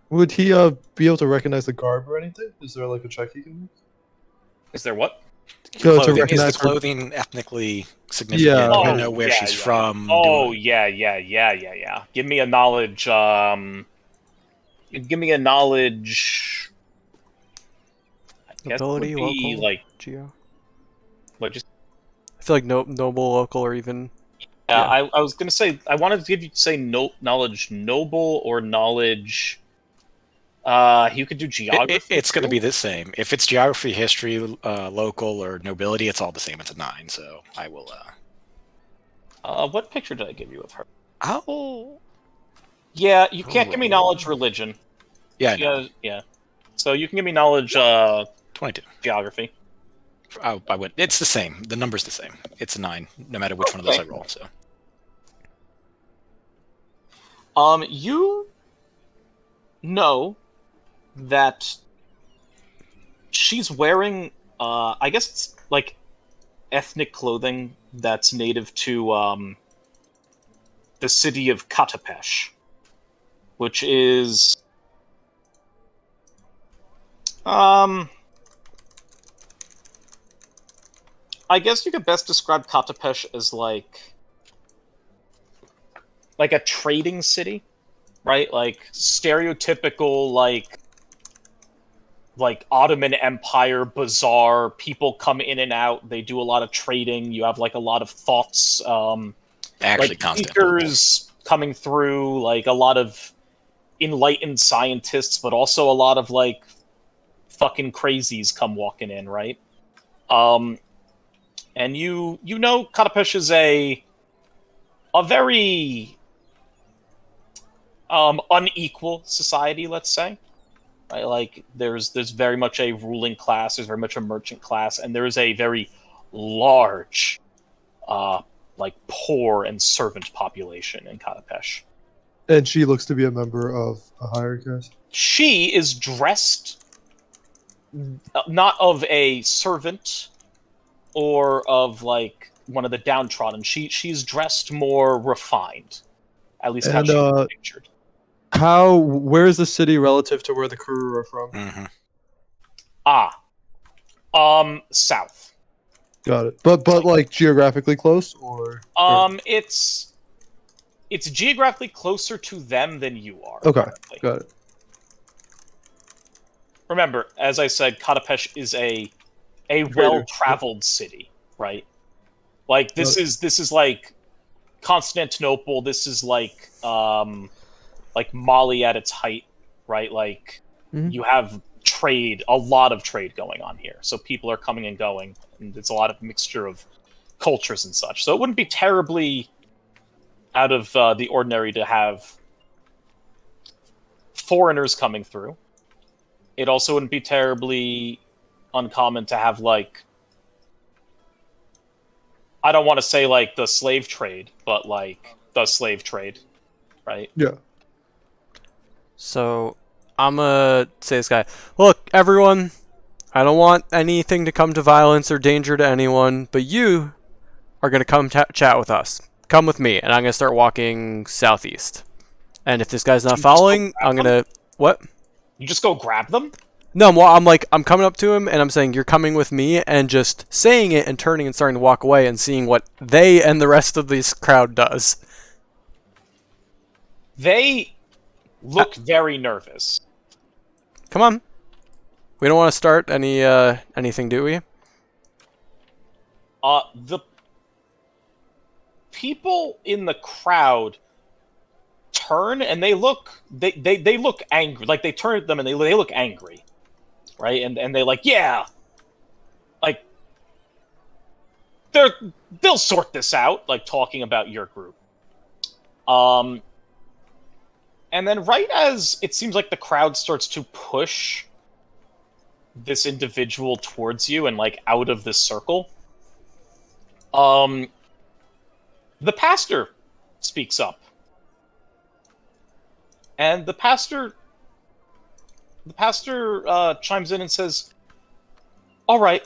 Would he be able to recognize the garb or anything? Is there like a check he can make? Is there what? To Clothing, is the recognize her. clothing ethnically significant? Yeah. Do we Oh, know where yeah, she's yeah. from? Oh, yeah. Give me a knowledge, Give me a knowledge... I guess it would Ability, be, local, like... geo. What, just... I feel like noble, local, or even... Yeah. I was gonna say, I wanted to give you, say, knowledge noble or knowledge... you could do geography. It's going to be the same. If it's geography, history, local, or nobility, it's all the same. It's a 9, so I will... What picture did I give you of her? Oh. Yeah, you can't give me knowledge religion. Yeah, I know. Yeah. So you can give me knowledge 22. geography. I went. It's the same. The number's the same. It's a 9, no matter which one of those I roll. So You know that she's wearing, I guess it's like ethnic clothing that's native to the city of Katapesh, which is I guess you could best describe Katapesh as like a trading city, right? Like stereotypical like Ottoman Empire bazaar. People come in and out. They do a lot of trading. You have like a lot of thoughts, Actually, like Constantinople. speakers coming through, like a lot of enlightened scientists, but also a lot of like fucking crazies come walking in, right? And you know Katapesh is a very unequal society, let's say. Right? Like there's very much a ruling class, there's very much a merchant class, and there is a very large like poor and servant population in Katapesh. And she looks to be a member of a higher caste. She is dressed not of a servant or of like one of the downtrodden. She's dressed more refined, at least how And, she's pictured. Where is the city relative to where the crew are from? Mm-hmm. South. Got it. But like geographically close, or It's geographically closer to them than you are. okay, currently. got it. Remember, as I said, Katapesh is a well-traveled city, right? Like this is like Constantinople. This is like Mali at its height, right? Like you have trade, a lot of trade going on here. So people are coming and going, and it's a lot of mixture of cultures and such. So it wouldn't be terribly out of the ordinary to have foreigners coming through. It also wouldn't be terribly uncommon to have, like, I don't want to say like the slave trade, but like the slave trade, right? Yeah. So I'm gonna say this guy, look, everyone, I don't want anything to come to violence or danger to anyone, but you are gonna come chat with us. Come with me, and I'm gonna start walking southeast. And if this guy's not following, I'm gonna what? You just go grab them? No, I'm coming up to him and I'm saying you're coming with me, and just saying it and turning and starting to walk away and seeing what they and the rest of this crowd does. They look very nervous. Come on. We don't want to start anything, do we? The people in the crowd turn and they look angry. Like they turn at them and they look angry, right? And they like, yeah, like they'll sort this out. Like talking about your group. And then right as it seems like the crowd starts to push this individual towards you and like out of this circle, the pastor speaks up. And the pastor chimes in and says, "All right,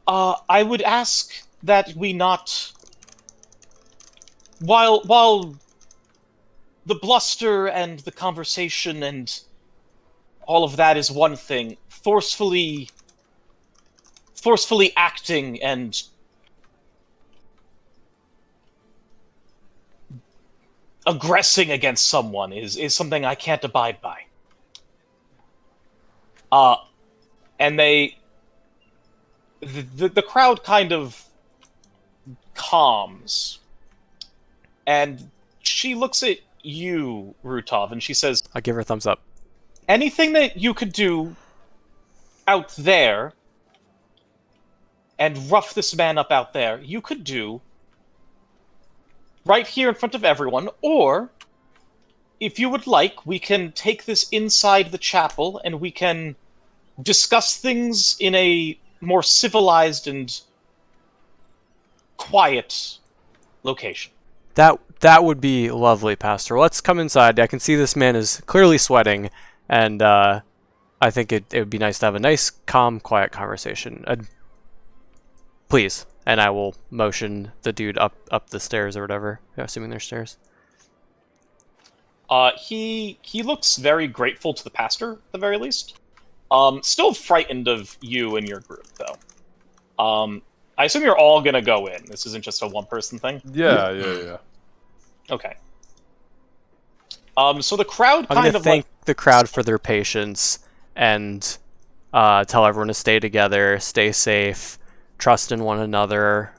I would ask that we not, while the bluster and the conversation and all of that is one thing, forcefully acting and aggressing against someone is something I can't abide by." And the crowd kind of calms, and she looks at you, Rutov, and she says, I give her a thumbs up. "Anything that you could do out there and rough this man up out there, you could do right here in front of everyone, or if you would like, we can take this inside the chapel and we can discuss things in a more civilized and quiet location." That That would be lovely, Pastor. Let's come inside. I can see this man is clearly sweating, and I think it would be nice to have a nice, calm, quiet conversation. Please. And I will motion the dude up the stairs or whatever, assuming there's stairs. He looks very grateful to the pastor, at the very least. Still frightened of you and your group, though. I assume you're all gonna go in. This isn't just a one-person thing? Yeah. Okay. So the crowd I'm kind gonna of thank the crowd for their patience and tell everyone to stay together, stay safe, trust in one another.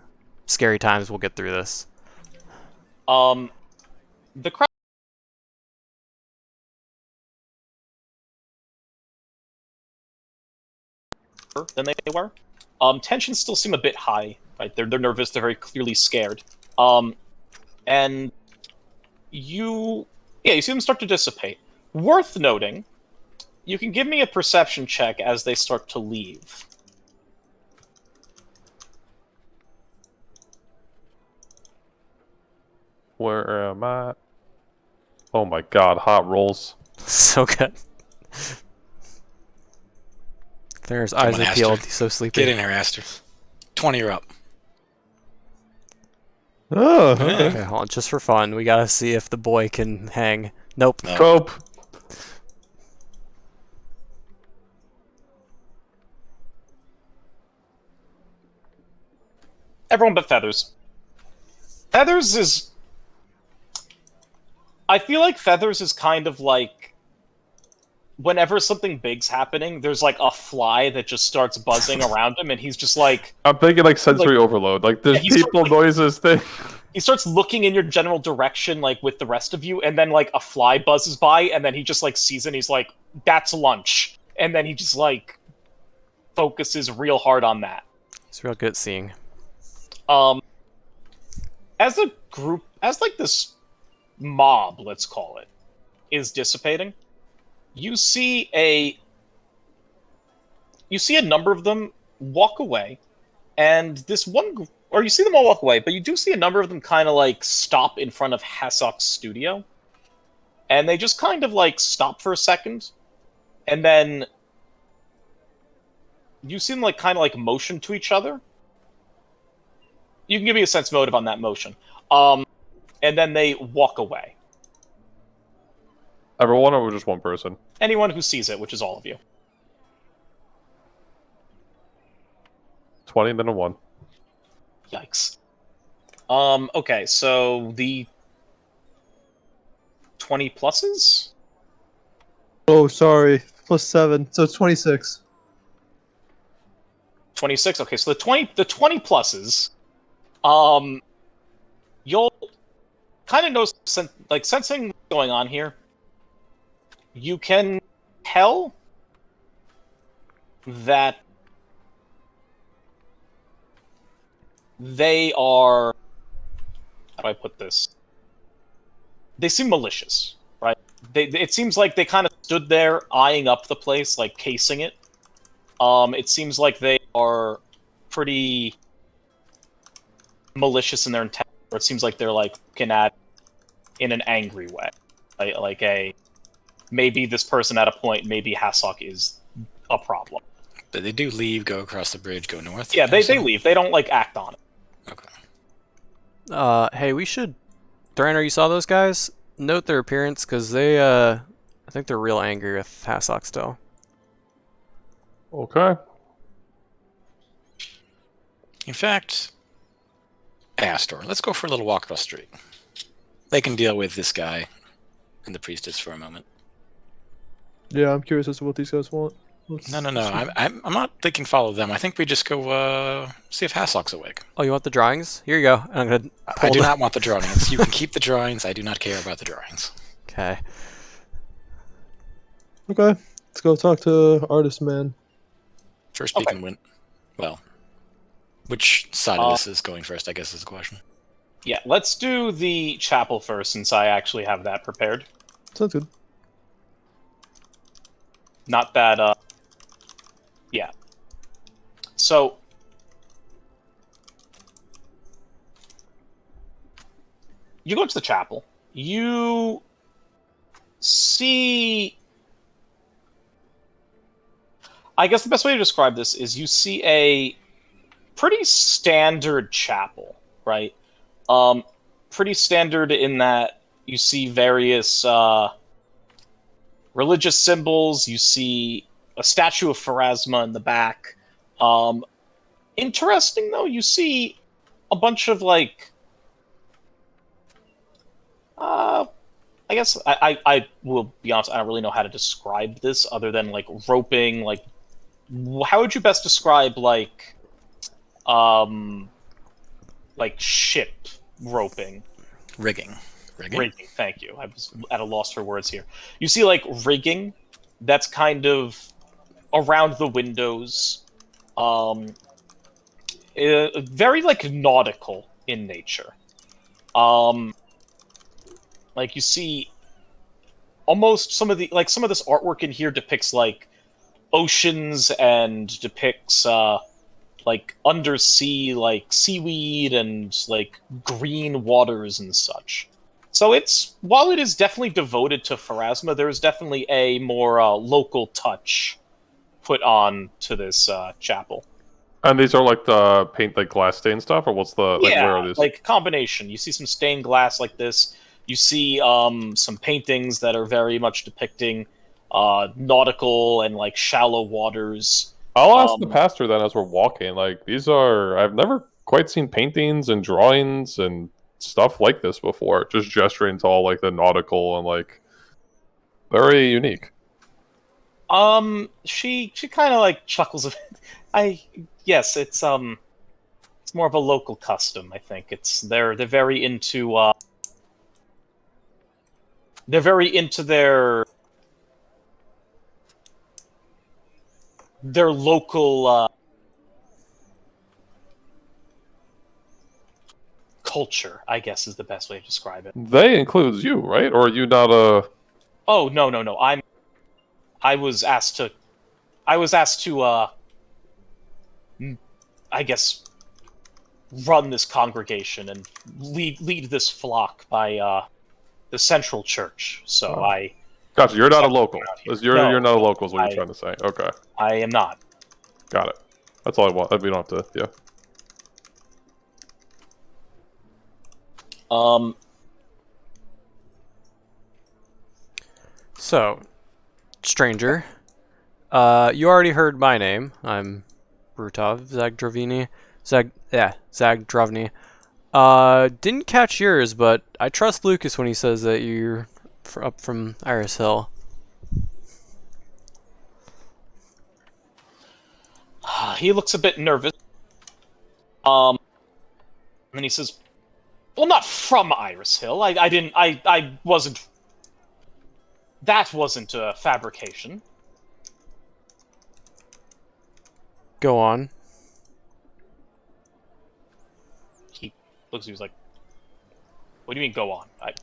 Scary times, we'll get through this. The crowd than they were. Tensions still seem a bit high, right? They're nervous, they're very clearly scared. And you see them start to dissipate. Worth noting, you can give me a perception check as they start to leave. Where am I? Oh my god, hot rolls. So good. There's Come eyes on, are Aster. peeled. He's so sleepy. Get in here, Aster. 20 or up. Oh, okay. Okay, hold on. Just for fun, we gotta see if the boy can hang. Nope. No. Cope. Everyone but Feathers. Feathers is... I feel like Feathers is kind of like... Whenever something big's happening, there's like a fly that just starts buzzing around him, and he's just like... I'm thinking like sensory overload. Like there's Yeah, he's people, like- noises, thing. He starts looking in your general direction, like, with the rest of you, and then, like, a fly buzzes by, and then he just, like, sees it, and he's like, that's lunch. And then he just, like, focuses real hard on that. He's real good at seeing. As a group, as, like, this mob, let's call it, is dissipating, you see a number of them walk away, and this one, or you see them all walk away, but you do see a number of them kind of like stop in front of Hassock's studio, and they just kind of like stop for a second, and then you see them like kind of like motion to each other. You can give me a sense motive on that motion, and then they walk away. Everyone or just one person? Anyone who sees it, which is all of you. 20 and then a 1. Yikes. Okay, so the 20 pluses? Oh, sorry. +7, so it's 26. 26. Okay, so the 20 pluses, you'll kind of know, like, sensing what's going on here. You can tell that they are... How do I put this? They seem malicious, right? It seems like they kind of stood there eyeing up the place, like casing it. It seems like they are pretty malicious in their intent, or it seems like they're like looking at in an angry way, like a maybe this person at a point, maybe Hassock is a problem. But they do leave, go across the bridge, go north. Yeah, they leave. They don't like act on it. Okay. Hey, we should... Thrainer, you saw those guys? Note their appearance, because they, I think they're real angry with Hassock still. Okay. In fact, Astor, let's go for a little walk across the street. They can deal with this guy and the priestess for a moment. Yeah, I'm curious as to what these guys want. No. I'm not thinking follow them. I think we just go see if Hassock's awake. Oh, you want the drawings? Here you go. And I'm gonna I do not want the drawings. You can keep the drawings. I do not care about the drawings. Okay. Okay, let's go talk to Artist Man. First we can win. Well, which side of this is going first, I guess is the question. Yeah, let's do the chapel first, since I actually have that prepared. Sounds good. Not that, yeah. So, you go into the chapel. You see. I guess the best way to describe this is you see a pretty standard chapel, right? Pretty standard in that you see various religious symbols. You see a statue of Pharasma in the back. Interesting though, you see a bunch of like. I guess I will be honest. I don't really know how to describe this other than like roping. Like, how would you best describe like ship roping? Rigging. Rigging. Thank you. I was at a loss for words here. You see like rigging that's kind of around the windows. Very like nautical in nature. Like you see almost some of this artwork in here depicts like oceans and depicts like undersea like seaweed and like green waters and such. So while it is definitely devoted to Pharasma, there is definitely a more local touch put on to this chapel. And these are like the paint, like glass stain stuff, or what's the like? Where are these? Like combination. You see some stained glass like this. You see some paintings that are very much depicting nautical and like shallow waters. I'll ask the pastor then as we're walking. Like I've never quite seen paintings and drawings and stuff like this before. Just gesturing to all like the nautical and like very unique. She kind of like chuckles a bit. Yes, it's more of a local custom. I think they're very into their local culture, I guess is the best way to describe it. They includes you, right? Or are you not a? Oh no! I was asked to I guess run this congregation and lead this flock by the central church. So I. Gotcha. You're not a local. You're not a No, local. Is what you're trying to say? Okay. I am not. Got it. That's all I want. We don't have to. Yeah. So, stranger, you already heard my name. I'm Brutov Zagdravini. Zagdravni. Didn't catch yours, but I trust Lucas when he says that you're up from Iris Hill. He looks a bit nervous. And then he says, "Well, not from Iris Hill. I wasn't. That wasn't a fabrication." Go on. He looks at you, he's like, "What do you mean, go on?" I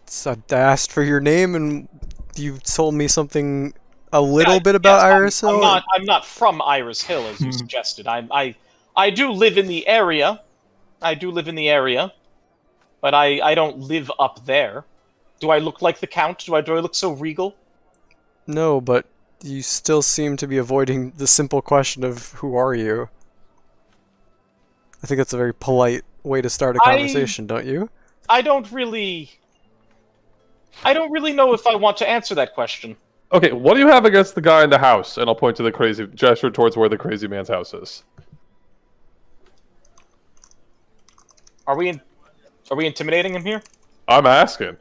asked for your name, and you told me something a little bit about Iris Hill. I'm not from Iris Hill, as you suggested. I do live in the area. But I don't live up there. Do I look like the Count? Do I look so regal? No, but you still seem to be avoiding the simple question of who are you? I think that's a very polite way to start a conversation, don't you? I don't really know if I want to answer that question. Okay, what do you have against the guy in the house? And I'll point to the crazy gesture towards where the crazy man's house is. Are we intimidating him here? I'm asking.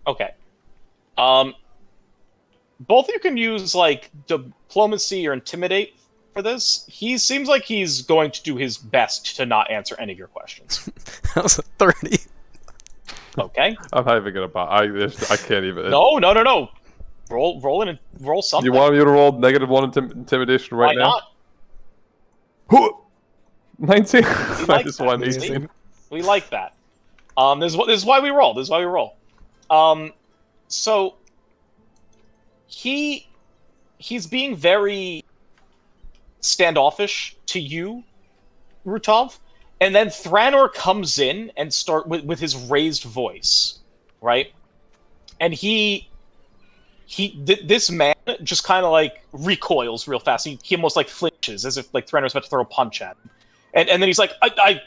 Okay. Both of you can use like diplomacy or intimidate for this. He seems like he's going to do his best to not answer any of your questions. That was a 30. Okay. I'm not even gonna. I can't even. No. Roll something. You want me to roll -1 intimidation right now? Why not? 19. We like Just that. 1 We like that. This is why we roll. So he's being very standoffish to you, Rutov, And then Thranor comes in and start with his raised voice, right? And this man just kind of like recoils real fast. He almost like flinches as if like Thranor's about to throw a punch at him. And then he's like, I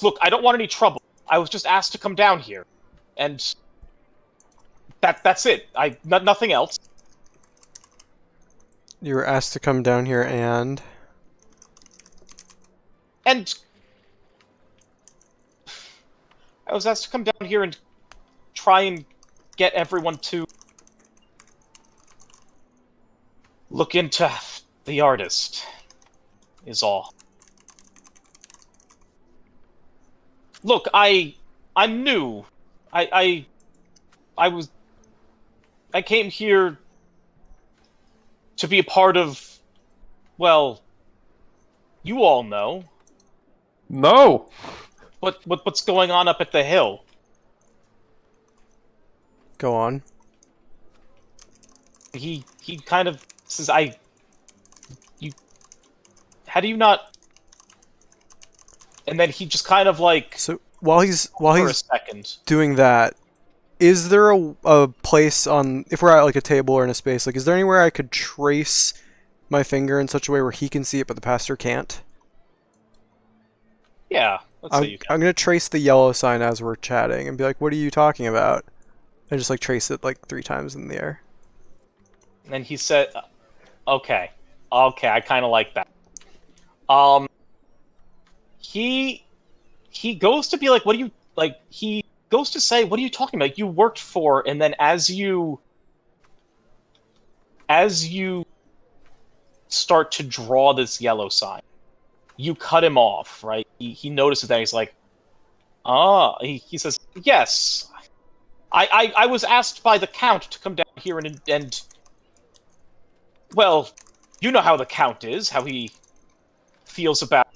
look, I don't want any trouble. I was just asked to come down here, and that's it. Nothing else. You were asked to come down here and I was asked to come down here and try and get everyone to look into the artist, is all. Look, I'm new. I came here to be a part of, well, you all know. No. What's going on up at the hill? go on. He kind of says, how do you not? And then he just kind of like, So while he's for a second. doing that, is there a place on, if we're at like a table or in a space, like is there anywhere I could trace my finger in such a way where he can see it but the pastor can't? Yeah, let's say you can. I'm gonna trace the yellow sign as we're chatting and be like, "What are you talking about?" And just like trace it like 3 times in the air. And he said, okay, I kind of like that. He goes to be like, what do you, like, he goes to say, what are you talking about? You worked for, and then as you start to draw this yellow sign, you cut him off, right? He notices that, he's like, he says, yes, I was asked by the Count to come down here and well, you know how the Count is, how he feels about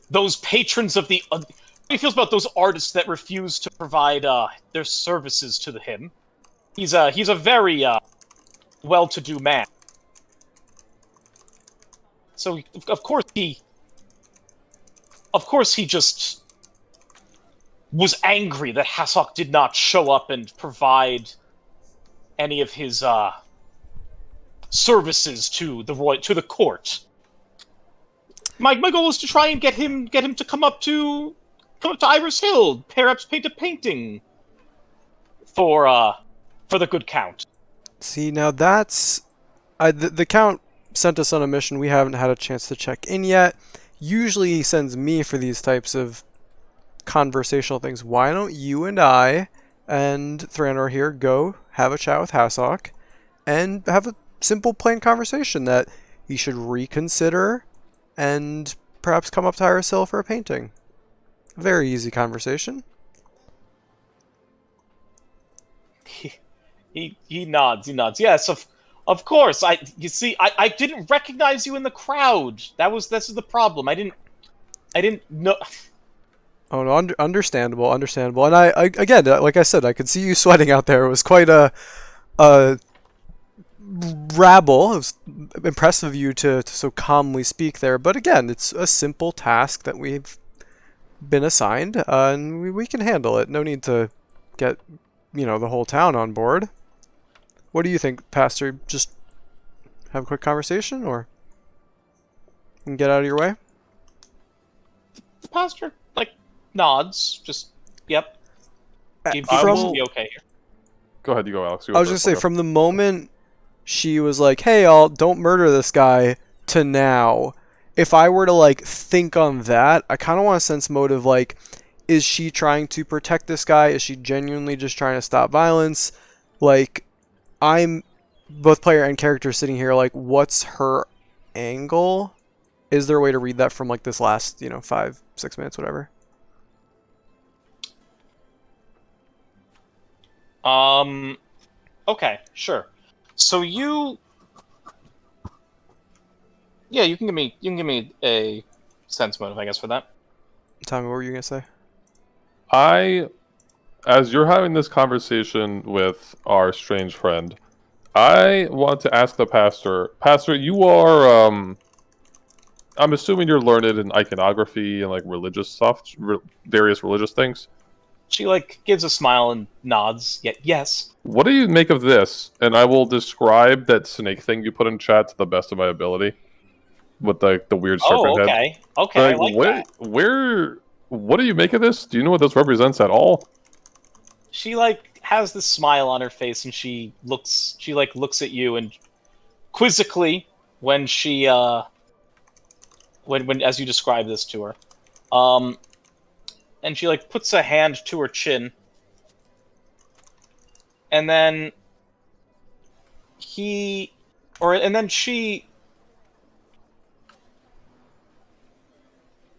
those patrons of the... how he feels about those artists that refuse to provide their services to him. He's a very well-to-do man. So, of course he just was angry that Hasok did not show up and provide any of his services to the court. My goal is to try and get him to come up to Iris Hill, perhaps paint a painting for the good Count. See, now that's the Count sent us on a mission. We haven't had a chance to check in yet. Usually he sends me for these types of conversational things. Why don't you and I and Thranor here go have a chat with Hasok and have a simple, plain conversation that he should reconsider and perhaps come up to Iris Hill for a painting. Very easy conversation. He nods. Yes, of course. I didn't recognize you in the crowd. This is the problem. I didn't know. Oh no, understandable. And I again, like I said, I could see you sweating out there. It was quite a rabble. It was impressive of you to so calmly speak there. But again, it's a simple task that we've been assigned, and we can handle it. No need to get, the whole town on board. What do you think, Pastor? Just have a quick conversation, or get out of your way? The pastor nods. Just yep. He From- will be okay here. Go ahead, you go, Alex. I was just say, from the moment she was like, "Hey, y'all, don't murder this guy," to now, if I were to think on that, I kind of want to sense motive. Is she trying to protect this guy? Is she genuinely just trying to stop violence? I'm both player and character sitting here. What's her angle? Is there a way to read that from this last 5-6 minutes, whatever? Okay, sure. So you can give me a sense motive, I guess, for that. Tommy, what were you gonna say? As you're having this conversation with our strange friend, I want to ask the pastor. Pastor, you are I'm assuming you're learned in iconography and like religious stuff, various religious things. She like gives a smile and nods. Yet yes. What do you make of this? And I will describe that snake thing you put in chat to the best of my ability, with the weird serpent Oh, head. okay. Okay, I like that. What do you make of this? Do you know what this represents at all? She like has this smile on her face, and she looks at you, and quizzically when she when as you describe this to her, and she like puts a hand to her chin, and then she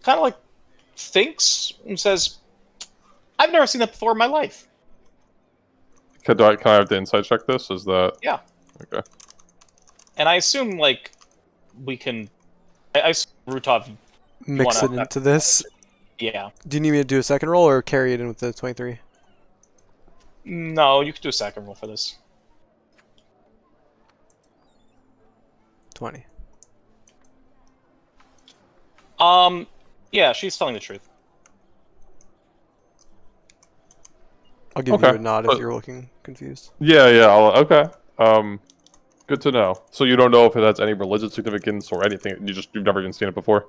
kind of like thinks and says, "I've never seen that before in my life." Can I have the insight check this? Is that... Yeah. Okay. And I assume like we can. I assume Rutov. Mix it wanna- into this. Yeah. Do you need me to do a second roll or carry it in with the 23? No, you could do a second roll for this. 20. Yeah, she's telling the truth. I'll give Okay, you a nod if but- you're looking confused. Yeah, okay. Good to know. So you don't know if it has any religious significance or anything. You've never even seen it before.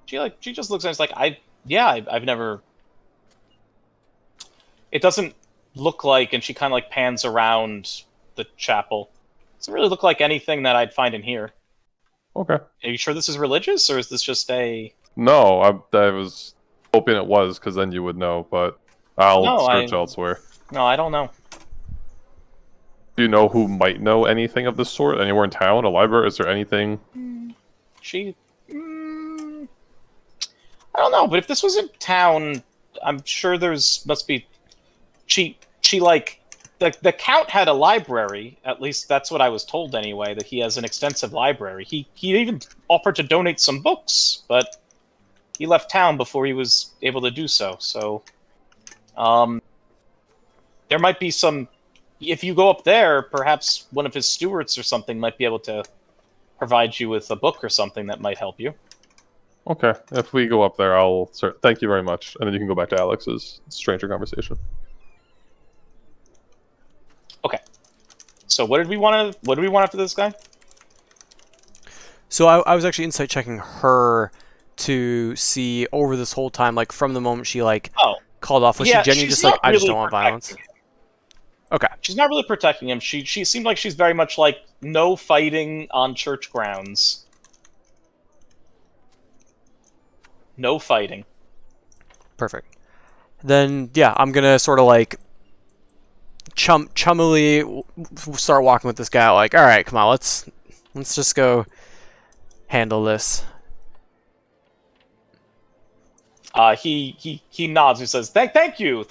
She just looks at us like I've never. It doesn't look like, and she kind of like pans around the chapel. Doesn't really look like anything that I'd find in here. Okay. Are you sure this is religious, or is this just a? No, I was hoping it was, because then you would know, but I'll No, search elsewhere. No, I don't know. Do you know who might know anything of this sort? Anywhere in town? A library? Is there anything? She. I don't know, but if this was in town, I'm sure must be. She like the Count had a library. At least that's what I was told anyway. That he has an extensive library. He even offered to donate some books, but he left town before he was able to do so. So, there might be some. If you go up there, perhaps one of his stewards or something might be able to provide you with a book or something that might help you. Okay. If we go up there, I'll... Thank you very much. And then you can go back to Alex's stranger conversation. Okay. So what did we want after this guy? So I was actually insight checking her to see over this whole time, like from the moment she like called off, was she genuinely she's just like, not I just really don't want violence? protecting him. Okay. She's not really protecting him. She seemed like she's very much like no fighting on church grounds. No fighting. Perfect. Then yeah, I'm gonna sort of like chummily start walking with this guy. Like, all right, come on, let's just go handle this. He nods and says, "Thank you.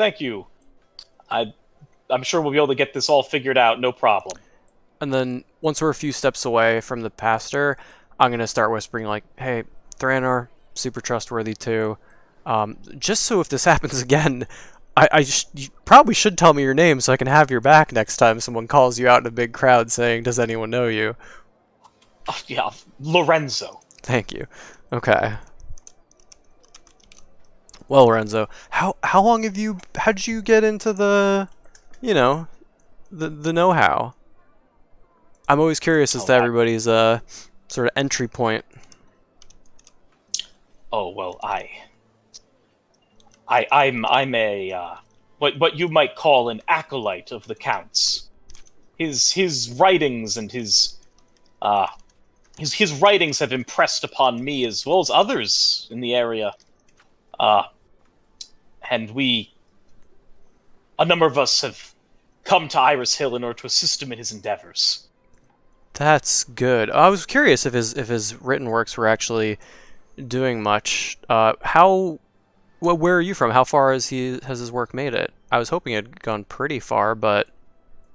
I'm sure we'll be able to get this all figured out, no problem." And then once we're a few steps away from the pastor, I'm gonna start whispering like, "Hey, Thranor, super trustworthy too. Just so if this happens again, you probably should tell me your name so I can have your back next time someone calls you out in a big crowd saying, 'Does anyone know you?'" Oh, yeah, Lorenzo. Thank you. Okay. Well, Lorenzo, how long how did you get into the know-how? I'm always curious as to everybody's sort of entry point. Oh well, I'm a what you might call an acolyte of the Count's. His writings and his writings have impressed upon me as well as others in the area. And a number of us have come to Iris Hill in order to assist him in his endeavors. That's good. I was curious if his written works were actually doing much. Where are you from? How far has his work made it? I was hoping it had gone pretty far, but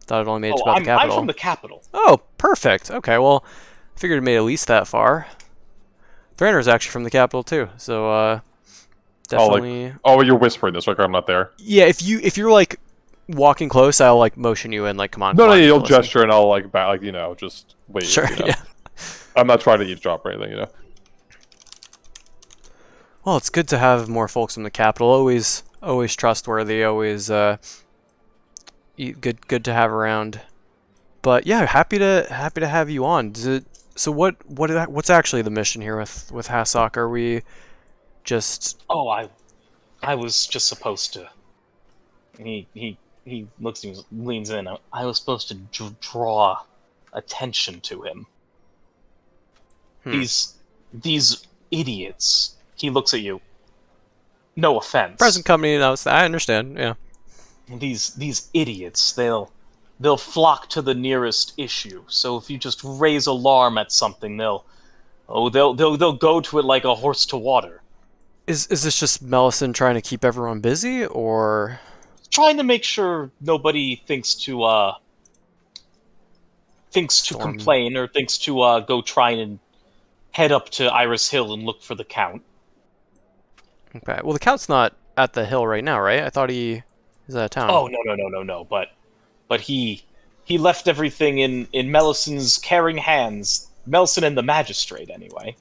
thought it only made it to about the capital. I'm from the capital. Oh, perfect. Okay, well, I figured it made at least that far. Thranor's actually from the capital too, so definitely. Oh, you're whispering this, like I'm not there. Yeah, if you're like walking close, I'll like motion you in, like come on. No, you'll listen. gesture and I'll like just wait. Sure. You know? Yeah. I'm not trying to eavesdrop or anything, Well, it's good to have more folks in the capital. Always trustworthy. Always good to have around. But yeah, happy to have you on. So what's actually the mission here with Hasok? Are we just Oh, I was just supposed to. He looks at me, leans in. I was supposed to draw attention to him. Hmm. These idiots. He looks at you. No offense. present company? I understand. Yeah. These idiots. They'll flock to the nearest issue. So if you just raise alarm at something, they'll go to it like a horse to water. Is this just Mellison trying to keep everyone busy, or Trying to make sure nobody thinks to Storm. complain or thinks to go try and head up to Iris Hill and look for the Count. okay? Well, the Count's not at the hill right now, right? I thought he's out of town. Oh no! But he left everything in Melison's caring hands. Melison and the magistrate, anyway.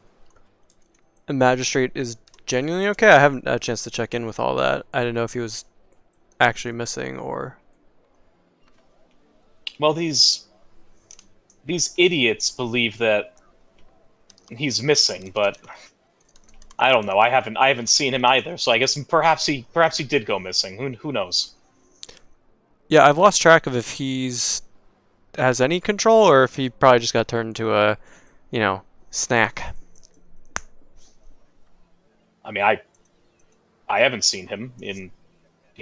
The magistrate is genuinely okay. I haven't had a chance to check in with all that. I didn't know if he was actually missing or. Well, these idiots believe that he's missing, but I don't know. I haven't seen him either. So I guess perhaps he did go missing. Who knows? Yeah, I've lost track of if has any control or if he probably just got turned into a, snack. I mean, I haven't seen him in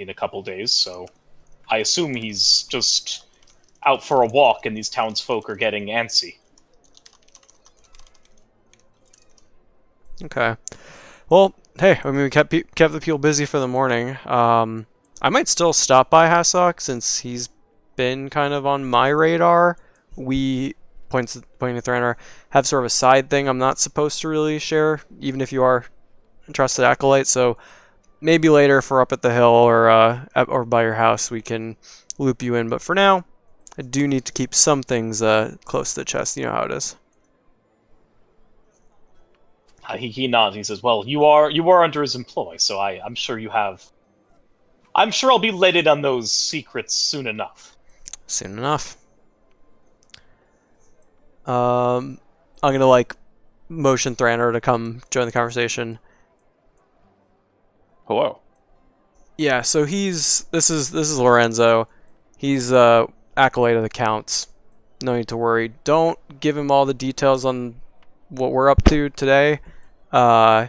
a couple days, so I assume he's just out for a walk and these townsfolk are getting antsy. Okay. Well, hey, I mean, we kept the people busy for the morning. I might still stop by Hasok since he's been kind of on my radar. We, pointing to Thranar, have sort of a side thing I'm not supposed to really share, even if you are a trusted acolyte. So maybe later, if we're up at the hill or by your house, we can loop you in. But for now, I do need to keep some things close to the chest. You know how it is. He nods. He says, "Well, you are under his employ, so I'm sure you have. I'm sure I'll be let in on those secrets soon enough." Soon enough. I'm gonna motion Thranar to come join the conversation. Hello. Yeah, so this is Lorenzo. He's acolyte of the Count's. No need to worry. Don't give him all the details on what we're up to today.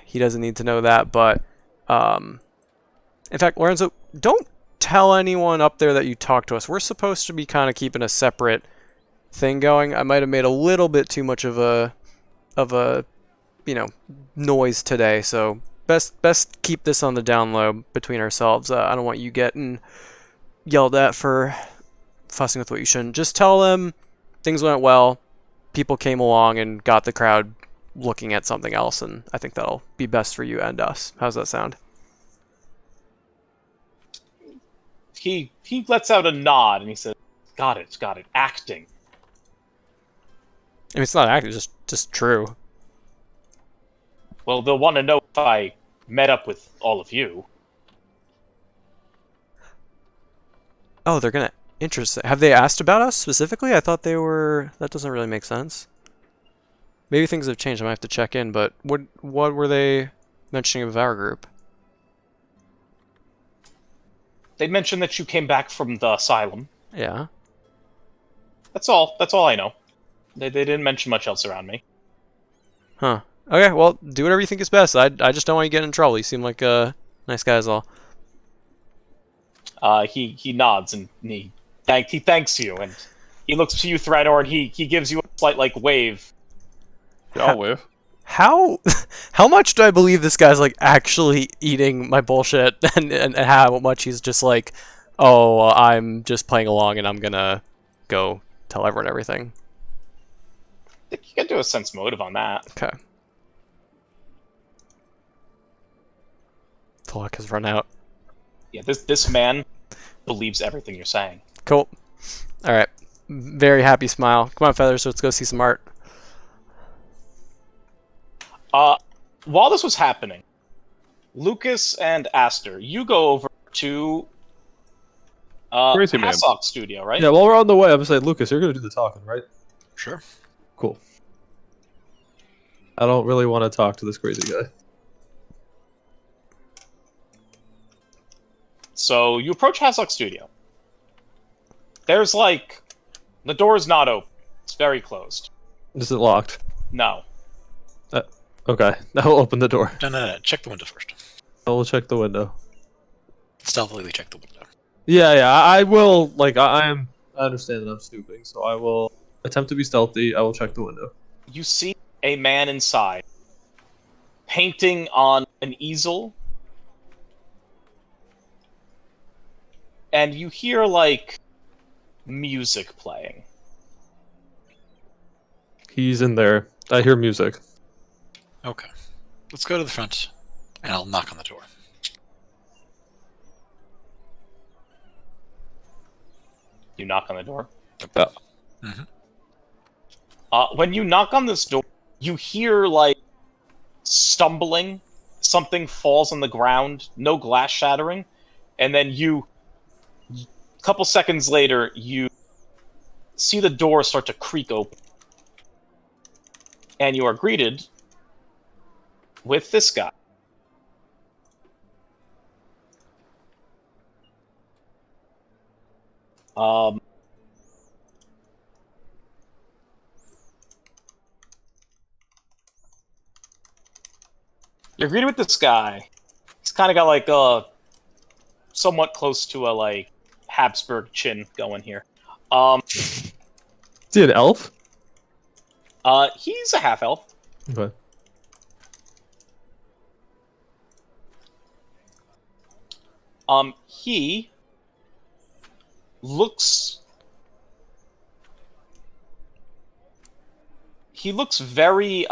He doesn't need to know that, but in fact, Lorenzo, don't tell anyone up there that you talked to us. We're supposed to be kind of keeping a separate thing going. I might have made a little bit too much of a noise today, so best keep this on the down low between ourselves. I don't want you getting yelled at for fussing with what you shouldn't. Just tell them things went well. People came along and got the crowd looking at something else, and I think that'll be best for you and us. How's that sound? He lets out a nod and he says, got it, acting. I mean, it's not acting, it's just true. Well, they'll want to know if I met up with all of you. Oh, they're gonna... Interesting. Have they asked about us specifically? I thought they were... That doesn't really make sense. Maybe things have changed. I might have to check in, but what were they mentioning of our group? They mentioned that you came back from the asylum. Yeah. That's all I know. They didn't mention much else around me. Huh. Okay, well, do whatever you think is best. I just don't want you getting in trouble. You seem like a nice guy as all. He nods and he thanks you, and he looks to you, Thranor, and he gives you a slight wave. Yeah, I'll wave. How much do I believe this guy's actually eating my bullshit and how much he's just oh, I'm just playing along and I'm gonna go tell everyone everything. I think you can do a sense motive on that. Okay. The luck has run out. Yeah, this man believes everything you're saying. Cool. Alright. Very happy smile. Come on, Feathers, let's go see some art. While this was happening, Lucas and Aster, you go over to Crazy man. Hassock's studio, right? Yeah, while we're on the way, I'm gonna say, Lucas, you're gonna do the talking, right? Sure. Cool. I don't really want to talk to this crazy guy. So you approach Hassock's studio. There's like the door is not open. It's very closed. Is it locked? No. Okay, I will open the door. No. Check the window first. I will check the window. Stealthily check the window. Yeah, I will. Like, I understand that I'm snooping, so I will attempt to be stealthy. I will check the window. You see a man inside, painting on an easel, and you hear like music playing. He's in there. I hear music. Okay. Let's go to the front, and I'll knock on the door. You knock on the door. Yeah. When you knock on this door, you hear like stumbling. Something falls on the ground. No glass shattering, and then a couple seconds later, you see the door start to creak open, and you are greeted with this guy. You're greeted with this guy. He's kind of got like a somewhat close to a like Habsburg chin going here. Is he an elf? He's a half elf. Okay. He looks very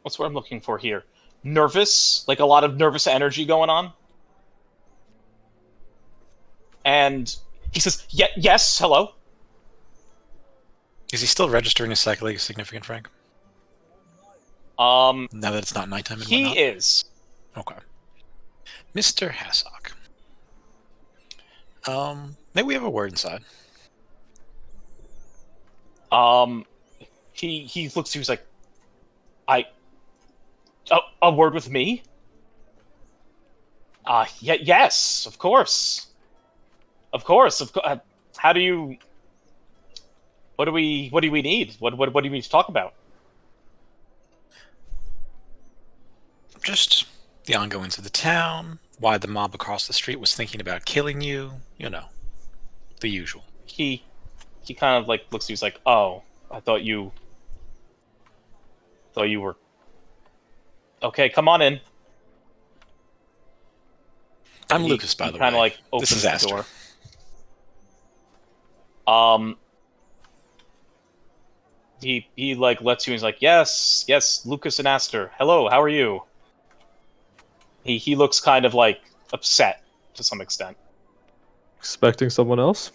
what's what I'm looking for here? Nervous, like a lot of nervous energy going on. And he says, yes, hello. Is he still registering as psychically significant, Frank? Now that it's not nighttime and he whatnot? is. Okay. Mr. Hassock. May we have a word inside? He looks to you, he's like, a word with me? Yes, of course. How do you... What do we need? What do you need to talk about? Just the ongoings of the town, why the mob across the street was thinking about killing you, you know, the usual. He kind of like looks at you, he's like, oh, I thought you were... Okay, come on in. I'm Lucas, by the way. Kind of like opens this is the Aster. door. He like lets you. He's like, yes, Lucas and Aster. Hello, how are you? He looks kind of like upset to some extent. Expecting someone else?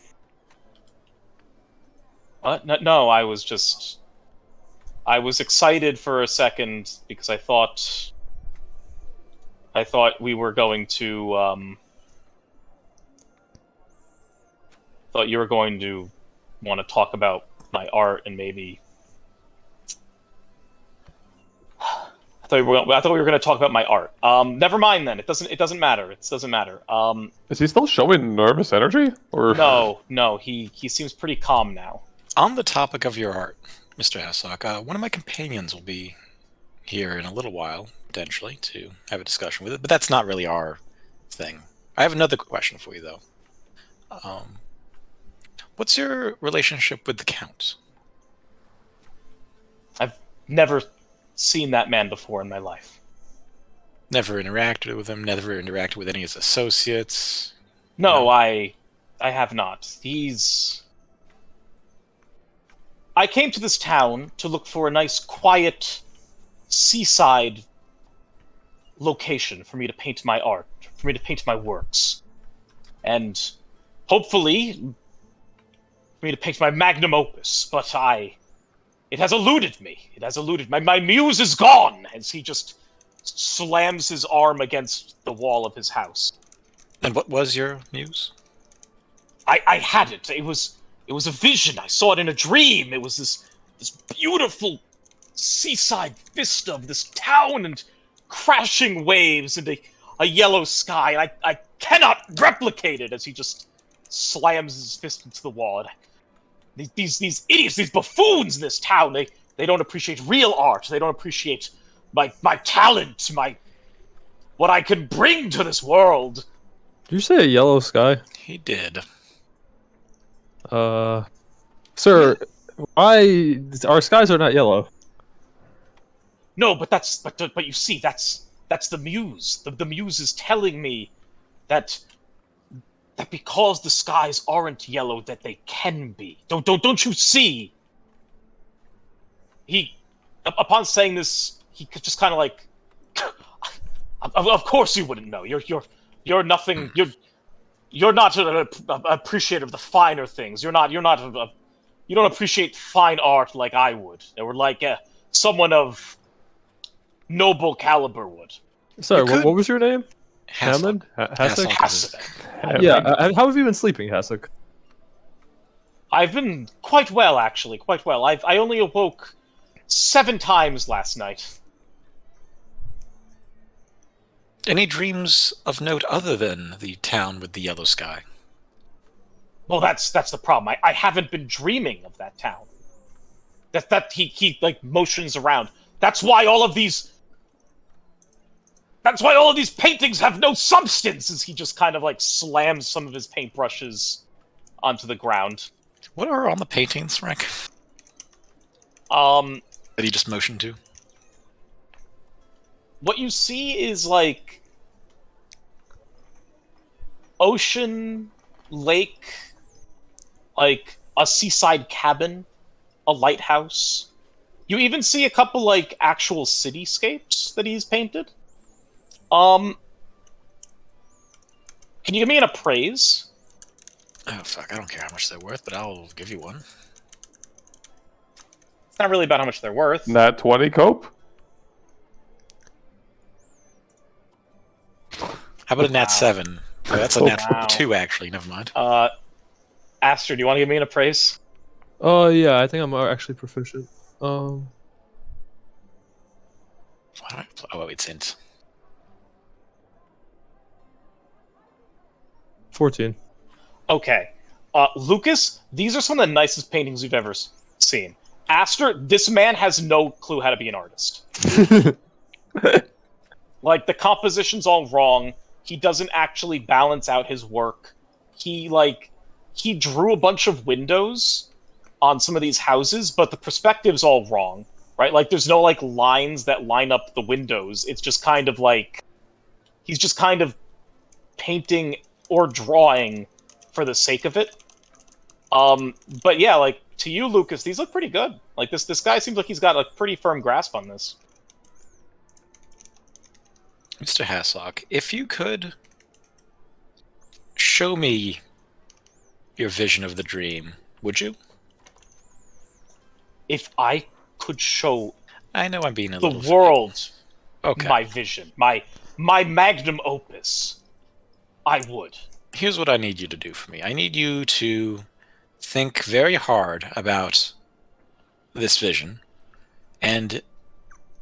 No, I was excited for a second because I thought we were going to thought you were going to want to talk about my art and maybe I thought we were going to talk about my art. Never mind then. It doesn't matter. It doesn't matter. Is he still showing nervous energy? Or No. He seems pretty calm now. On the topic of your art, Mr. Hassock, one of my companions will be here in a little while, potentially, to have a discussion with it, but that's not really our thing. I have another question for you, though. What's your relationship with the Count? I've never seen that man before in my life. Never interacted with him, never interacted with any of his associates? No, No. I have not. I came to this town to look for a nice, quiet, seaside location for me to paint my art, for me to paint my works. And hopefully, for me to paint my magnum opus, but it has eluded me. My muse is gone, as he just slams his arm against the wall of his house. And what was your muse? I had it. It was a vision. I saw it in a dream. It was this beautiful seaside vista of this town and crashing waves and a yellow sky. And I cannot replicate it, as he just slams his fist into the wall. And these idiots, these buffoons in this town, they don't appreciate real art. They don't appreciate my talent, what I can bring to this world. Did you say a yellow sky? He did. Sir, why our skies are not yellow? No, but you see, that's the muse. The muse is telling me that because the skies aren't yellow, that they can be. Don't you see? Upon saying this, he just kind of like, of course you wouldn't know. You're nothing. You're not appreciative of the finer things. You don't appreciate fine art like I would, or like someone of noble caliber would. Sorry, You could- what was your name? Hassel. Hasek? Hassel. Yeah, how have you been sleeping, Hasek? I've been quite well, actually, quite well. I only awoke 7 times last night. Any dreams of note other than the town with the yellow sky? Well, that's the problem. I haven't been dreaming of that town. That he like motions around. That's why all of these paintings have no substance, as he just kind of like slams some of his paintbrushes onto the ground. What are on the paintings, Frank? What That he just motioned to? you see is like ocean, lake, like a seaside cabin, a lighthouse. You even see a couple like actual cityscapes that he's painted. Can you give me an appraise? Oh, fuck, I don't care how much they're worth, but I'll give you one. It's not really about how much they're worth. Nat 20 cope? How about a nat 7? Oh, that's a nat Wow. 2, actually, never mind. Aster, do you want to give me an appraise? Oh, yeah, I think I'm actually proficient. Why don't oh, it's int. 14. Okay. Lucas, these are some of the nicest paintings we've ever seen. Aster, this man has no clue how to be an artist. Like, the composition's all wrong. He doesn't actually balance out his work. He drew a bunch of windows on some of these houses, but the perspective's all wrong, right? Like, there's no, like, lines that line up the windows. It's just kind of like... He's just kind of painting or drawing for the sake of it. But yeah, like, to you, Lucas, these look pretty good. Like, this guy seems like he's got a pretty firm grasp on this. Mr. Haslock, if you could show me your vision of the dream, would you? If I could show I know I'm being a the little... world Okay. my vision, my magnum opus, I would. Here's what I need you to do for me. I need you to think very hard about this vision and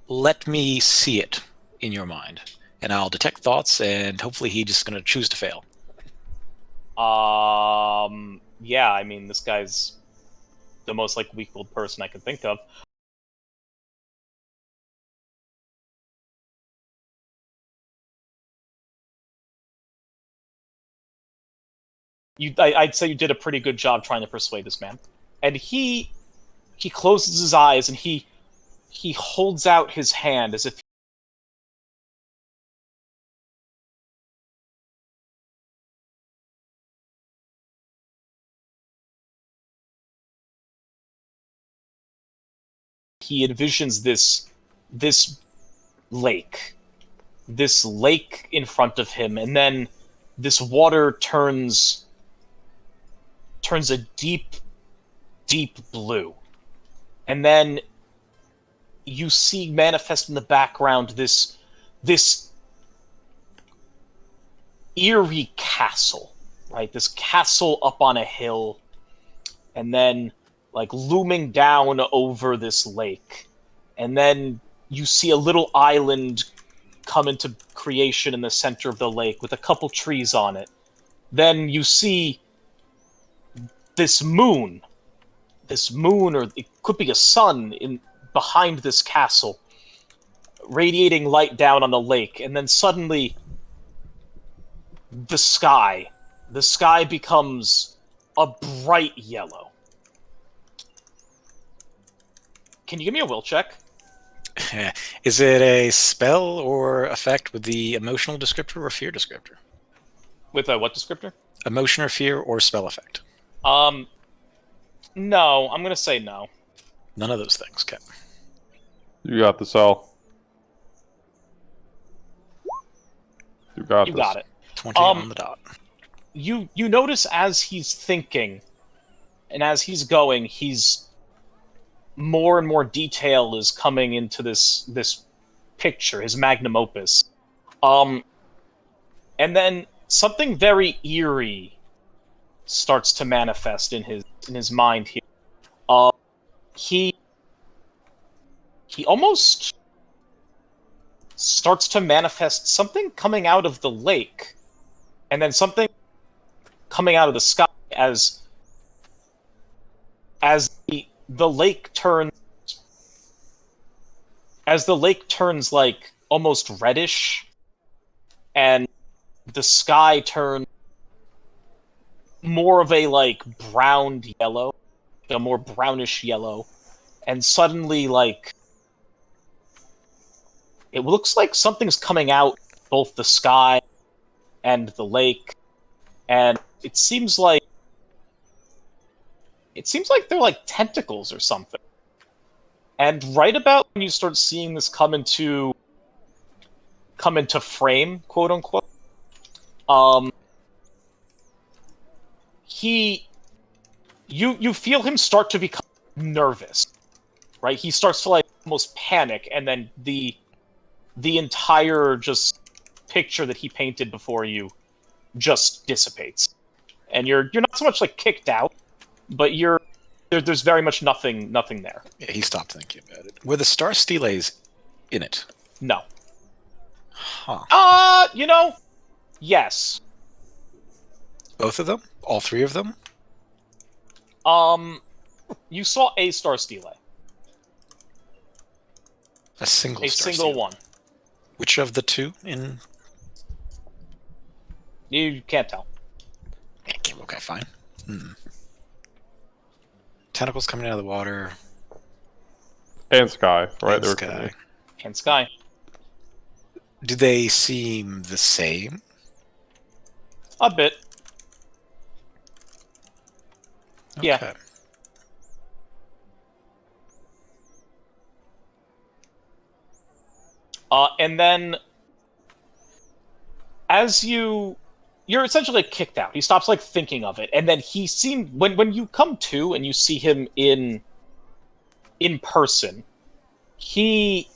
let me see it in your mind. And I'll detect thoughts, and hopefully he's just going to choose to fail. Yeah, I mean, this guy's the most, like, weak-willed person I can think of. I'd say you did a pretty good job trying to persuade this man. And he closes his eyes, and he holds out his hand as if he envisions this lake in front of him, and then this water turns a deep blue, and then you see manifest in the background this this eerie castle, right? This castle up on a hill, and then like looming down over this lake. And then you see a little island come into creation in the center of the lake with a couple trees on it. Then you see this moon, or it could be a sun, in behind this castle, radiating light down on the lake. And then suddenly, the sky becomes a bright yellow. Can you give me a will check? Is it a spell or effect with the emotional descriptor or fear descriptor? With a what descriptor? Emotion or fear or spell effect? No. I'm gonna say no. None of those things, okay. You got the cell. You got You this. got it. 20 on the dot. You notice as he's thinking, and as he's going, he's more and more detail is coming into this picture, his magnum opus. And then something very eerie starts to manifest in his mind here. He almost starts to manifest something coming out of the lake, and then something coming out of the sky as the lake turns like almost reddish, and the sky turns more of a like browned yellow, a more brownish yellow, and suddenly like it looks like something's coming out both the sky and the lake, and it seems like they're like tentacles or something. And right about when you start seeing this come into frame, quote unquote, you feel him start to become nervous, right? He starts to like almost panic, and then the entire just picture that he painted before you just dissipates, and you're not so much like kicked out, but there's very much nothing there. Yeah, he stopped thinking about it. Were the star steles in it? No. Huh. Yes. Both of them? All three of them? You saw a star stele. A single A star single stele. one. Which of the two in... You can't tell. Okay, fine. Tentacles coming out of the water. And sky, right? And They were sky. coming. And sky. Do they seem the same? A bit. Yeah. Okay. And then as you're essentially kicked out. He stops like thinking of it, and then he seemed when you come to and you see him in person, he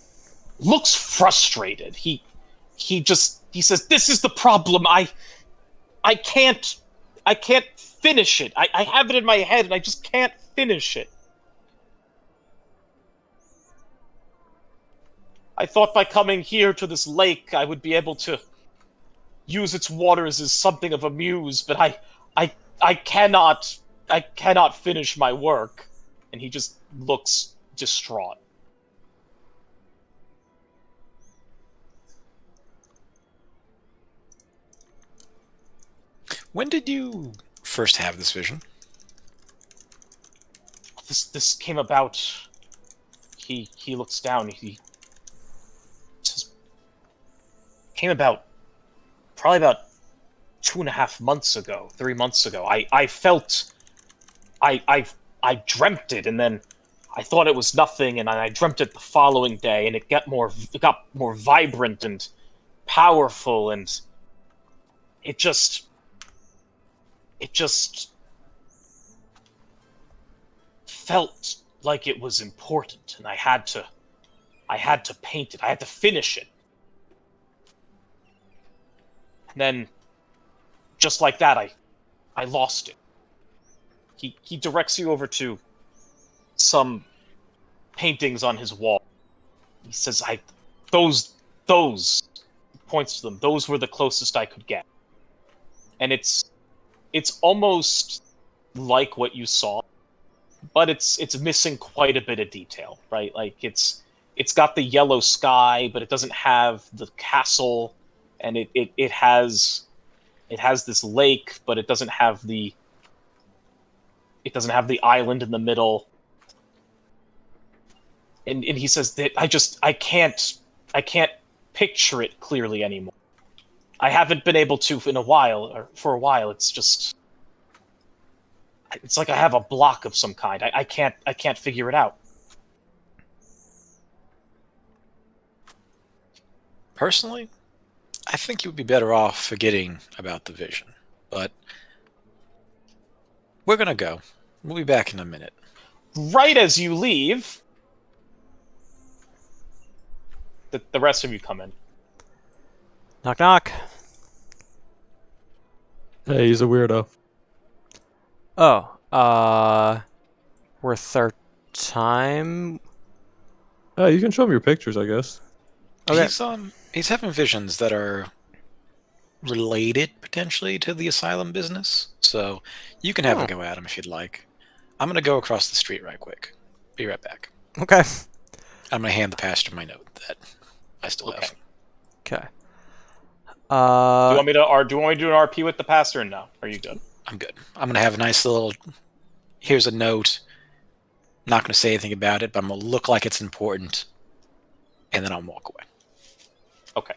looks frustrated. He says, "This is the problem. I can't finish it. I have it in my head and I just can't finish it. I thought by coming here to this lake I would be able to use its waters as something of a muse, but I cannot finish my work." And he just looks distraught. When did you first have this vision? This came about. He looks down. He says, came about probably about 2.5 months ago, 3 months ago. I felt I dreamt it, and then I thought it was nothing, and I dreamt it the following day, and it got more vibrant and powerful, and it just felt like it was important, and I had to paint it. I had to finish it. And then, just like that, I lost it. He directs you over to some paintings on his wall. He says, those, points to them, those were the closest I could get. And it's almost like what you saw, but it's missing quite a bit of detail, right? Like it's got the yellow sky, but it doesn't have the castle, and it has this lake, but it doesn't have the island in the middle. And he says that I can't picture it clearly anymore. I haven't been able to for a while. It's like I have a block of some kind. I can't figure it out. Personally, I think you would be better off forgetting about the vision. But we're gonna go. We'll be back in a minute. Right as you leave, the rest of you come in. Knock knock. Hey, he's a weirdo. Oh, worth our time. You can show him your pictures, I guess. Okay. He's having visions that are related potentially to the asylum business. So you can have a go at him if you'd like. I'm gonna go across the street right quick. Be right back. Okay. I'm gonna hand the pastor my note that I still have. Okay. Do you want me to do an RP with the pastor? Or no? Are you good? I'm good. I'm gonna have a nice little. Here's a note. Not gonna say anything about it, but I'm gonna look like it's important, and then I'll walk away. Okay.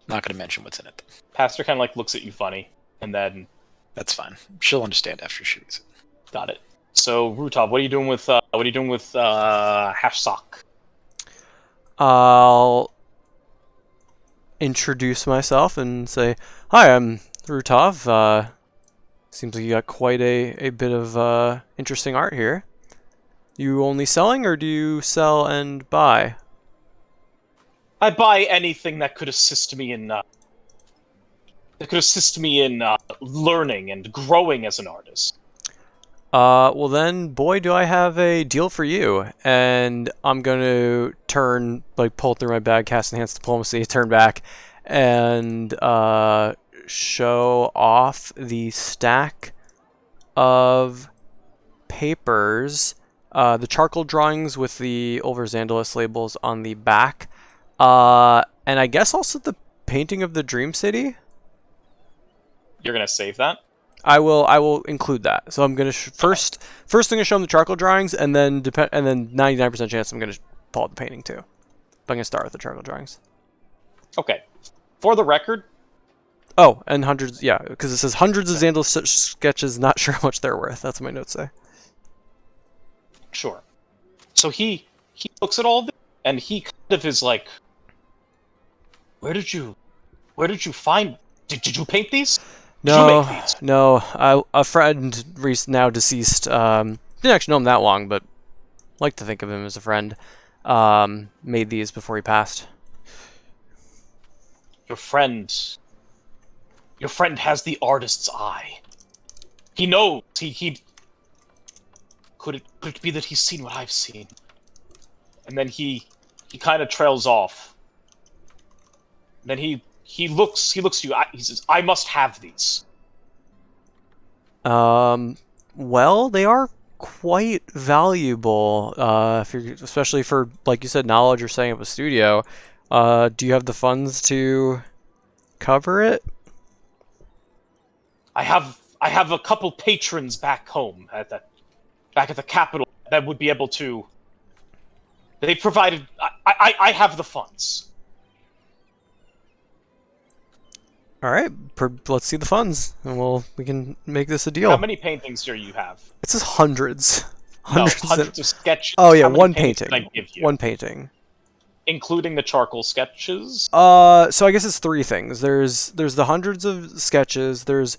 Not gonna mention what's in it. Pastor kind of like looks at you funny, and then That's fine. She'll understand after she reads it. got it. So Rutov, what are you doing with Hashsock? I'll introduce myself and say, "Hi, I'm Rutov. Seems like you got quite a bit of interesting art here. You only selling, or do you sell and buy?" I buy anything that could assist me in learning and growing as an artist. Well then, boy, do I have a deal for you. And I'm going to pull through my bag, cast Enhanced Diplomacy, turn back, and show off the stack of papers, the charcoal drawings with the Ulver Xandalis labels on the back, and I guess also the painting of the Dream City. You're gonna save that? I will include that. So I'm gonna first I'm gonna show them the charcoal drawings, and then 99% chance I'm gonna pull out the painting too. But I'm gonna start with the charcoal drawings. Okay. For the record, Oh, and hundreds, yeah, because it says hundreds of Xandal sketches. Not sure how much they're worth. That's what my notes say. sure. So he looks at all this, and he kind of is like, "Where did you find? Did you paint these? Did you make these?" No. A friend, now deceased, didn't actually know him that long, but like to think of him as a friend. Made these before he passed. Your friend has the artist's eye. He knows. He could it be that he's seen what I've seen? And then he kind of trails off. Then he looks at you. He says, "I must have these." Well, they are quite valuable, especially for, like you said, knowledge or setting up a studio. Do you have the funds to cover it? I have a couple patrons back home at the capital that would be able to. They provided. I have the funds. All right, let's see the funds, and we can make this a deal. How many paintings do you have? It says hundreds. No, hundreds of sketches. Oh yeah, How many one paintings painting. did I give you? One painting. Including the charcoal sketches. So I guess it's three things. There's the hundreds of sketches. There's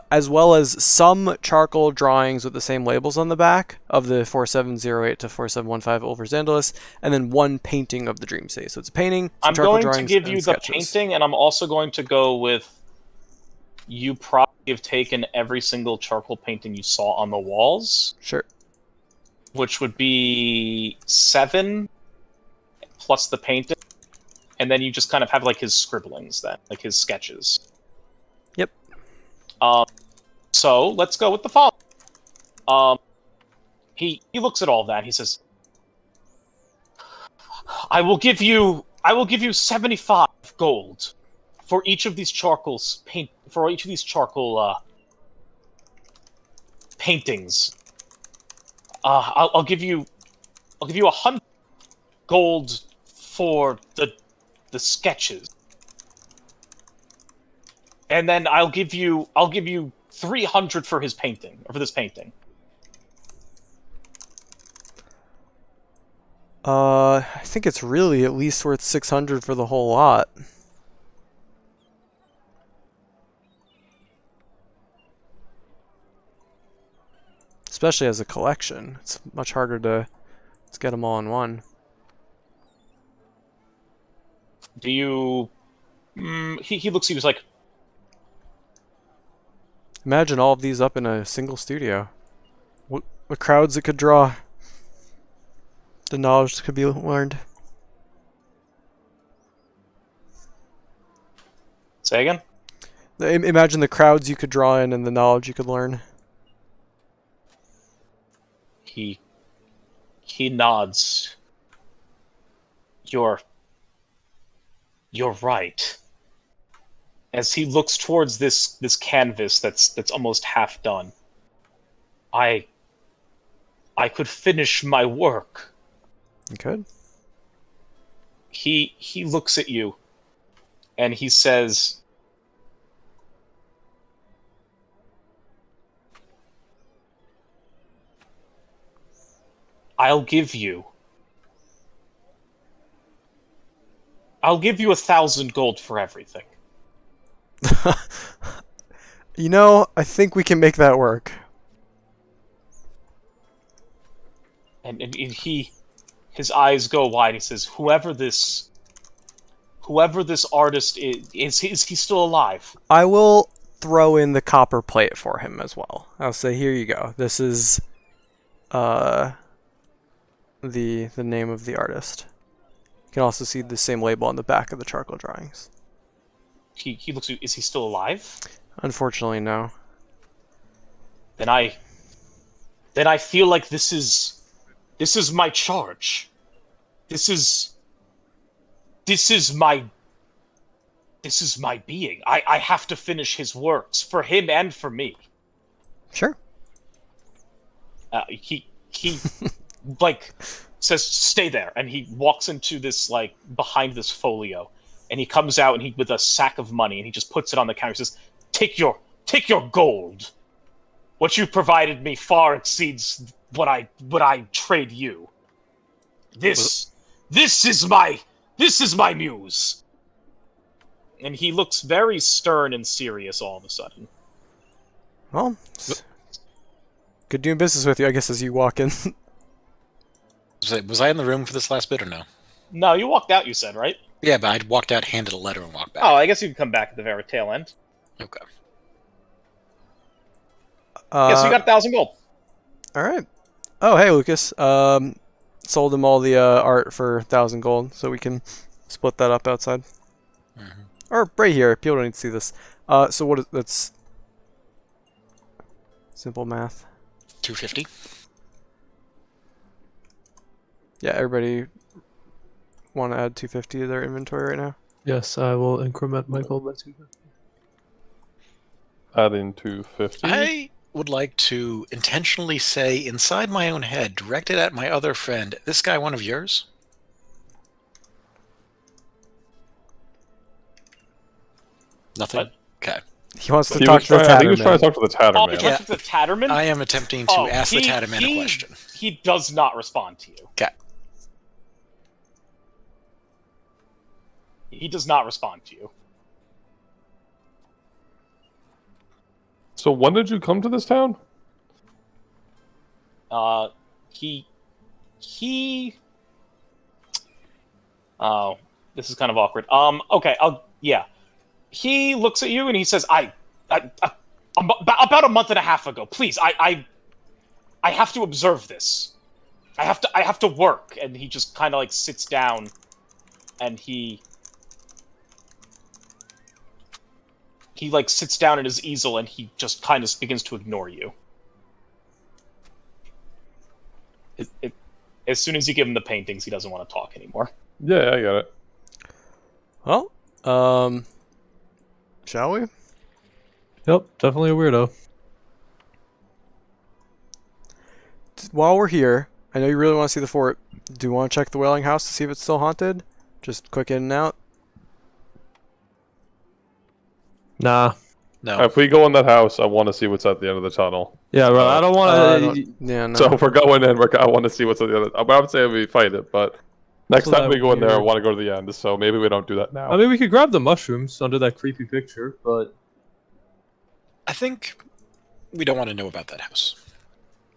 as well as some charcoal drawings with the same labels on the back of the 4708 to 4715 Ulver Zandalis, and then one painting of the Dream City. So it's a painting, some I'm charcoal going to drawings, give and you the sketches. painting, and I'm also going to go with you probably have taken every single charcoal painting you saw on the walls, Sure. which would be 7 plus the painting, and then you just kind of have like his scribblings then, like his sketches. Yep. So let's go with the following. He looks at all that and he says, I will give you 75 gold for each of these charcoal paintings. I'll give you 100 gold for the sketches, and then I'll give you 300 for his painting, or for this painting. I think it's really at least worth 600 for the whole lot. Especially as a collection. It's much harder to get them all in one. Do you... he looks at you, he's like, Imagine all of these up in a single studio. What crowds it could draw. The knowledge that could be learned. say again? Imagine the crowds you could draw in and the knowledge you could learn. He nods. You're right. As he looks towards this canvas that's almost half done. I could finish my work. You could. He looks at you and he says, I'll give you 1,000 gold for everything. You know, I think we can make that work. And his eyes go wide. He says, whoever this artist is he still alive? I will throw in the copper plate for him as well. I'll say, here you go. This is the name of the artist. You can also see the same label on the back of the charcoal drawings. He looks at you. Is he still alive? Unfortunately, no. Then I feel like this is my charge. This is my being. I have to finish his works for him and for me. Sure. He like says, stay there, and he walks into this, like, behind this folio, and he comes out and he with a sack of money and he just puts it on the counter. He says, take your gold. What you've provided me far exceeds what I trade you. This is my muse. And he looks very stern and serious all of a sudden. Well, good doing business with you, I guess, as you walk in. Was I in the room for this last bit or no? No, you walked out, you said, right? Yeah, but I walked out, handed a letter, and walked back. Oh, I guess you can come back at the very tail end. Okay. Yeah, so you got 1,000 gold. All right. Oh, hey, Lucas. Sold him all the art for 1,000 gold, so we can split that up outside. Mm-hmm. Or right here. People don't need to see this. So what is that's simple math. 250. Yeah, everybody want to add 250 to their inventory right now? Yes, I will increment my gold by 250. Adding 250. I would like to intentionally say inside my own head, directed at my other friend, this guy one of yours? Nothing? What? Okay. He wants to He talk was to the trying, I think he was trying to Tatterman. talk to the Tatterman. Oh, because it's the Tatterman? I am attempting to ask the Tatterman a question. He does not respond to you. Okay. He does not respond to you. So when did you come to this town? He. Oh, this is kind of awkward. Okay, yeah. He looks at you and he says, about a month and a half ago. Please, I have to observe this. I have to work. And he just kind of like sits down, and he like sits down at his easel, and he just kind of begins to ignore you. As soon as you give him the paintings, he doesn't want to talk anymore. Yeah, I got it. Well, shall we? Yep, definitely a weirdo. While we're here, I know you really want to see the fort. Do you want to check the Wailing House to see if it's still haunted? Just quick in and out. Nah. No. If we go in that house, I want to see what's at the end of the tunnel. Yeah, bro, I don't want to... Yeah, no. So if we're going in, I want to see what's at the end. I would say we fight it, but next So time that we go in there, I weird- want to go to the end. So maybe we don't do that now. I mean, we could grab the mushrooms under that creepy picture, but... I think we don't want to know about that house.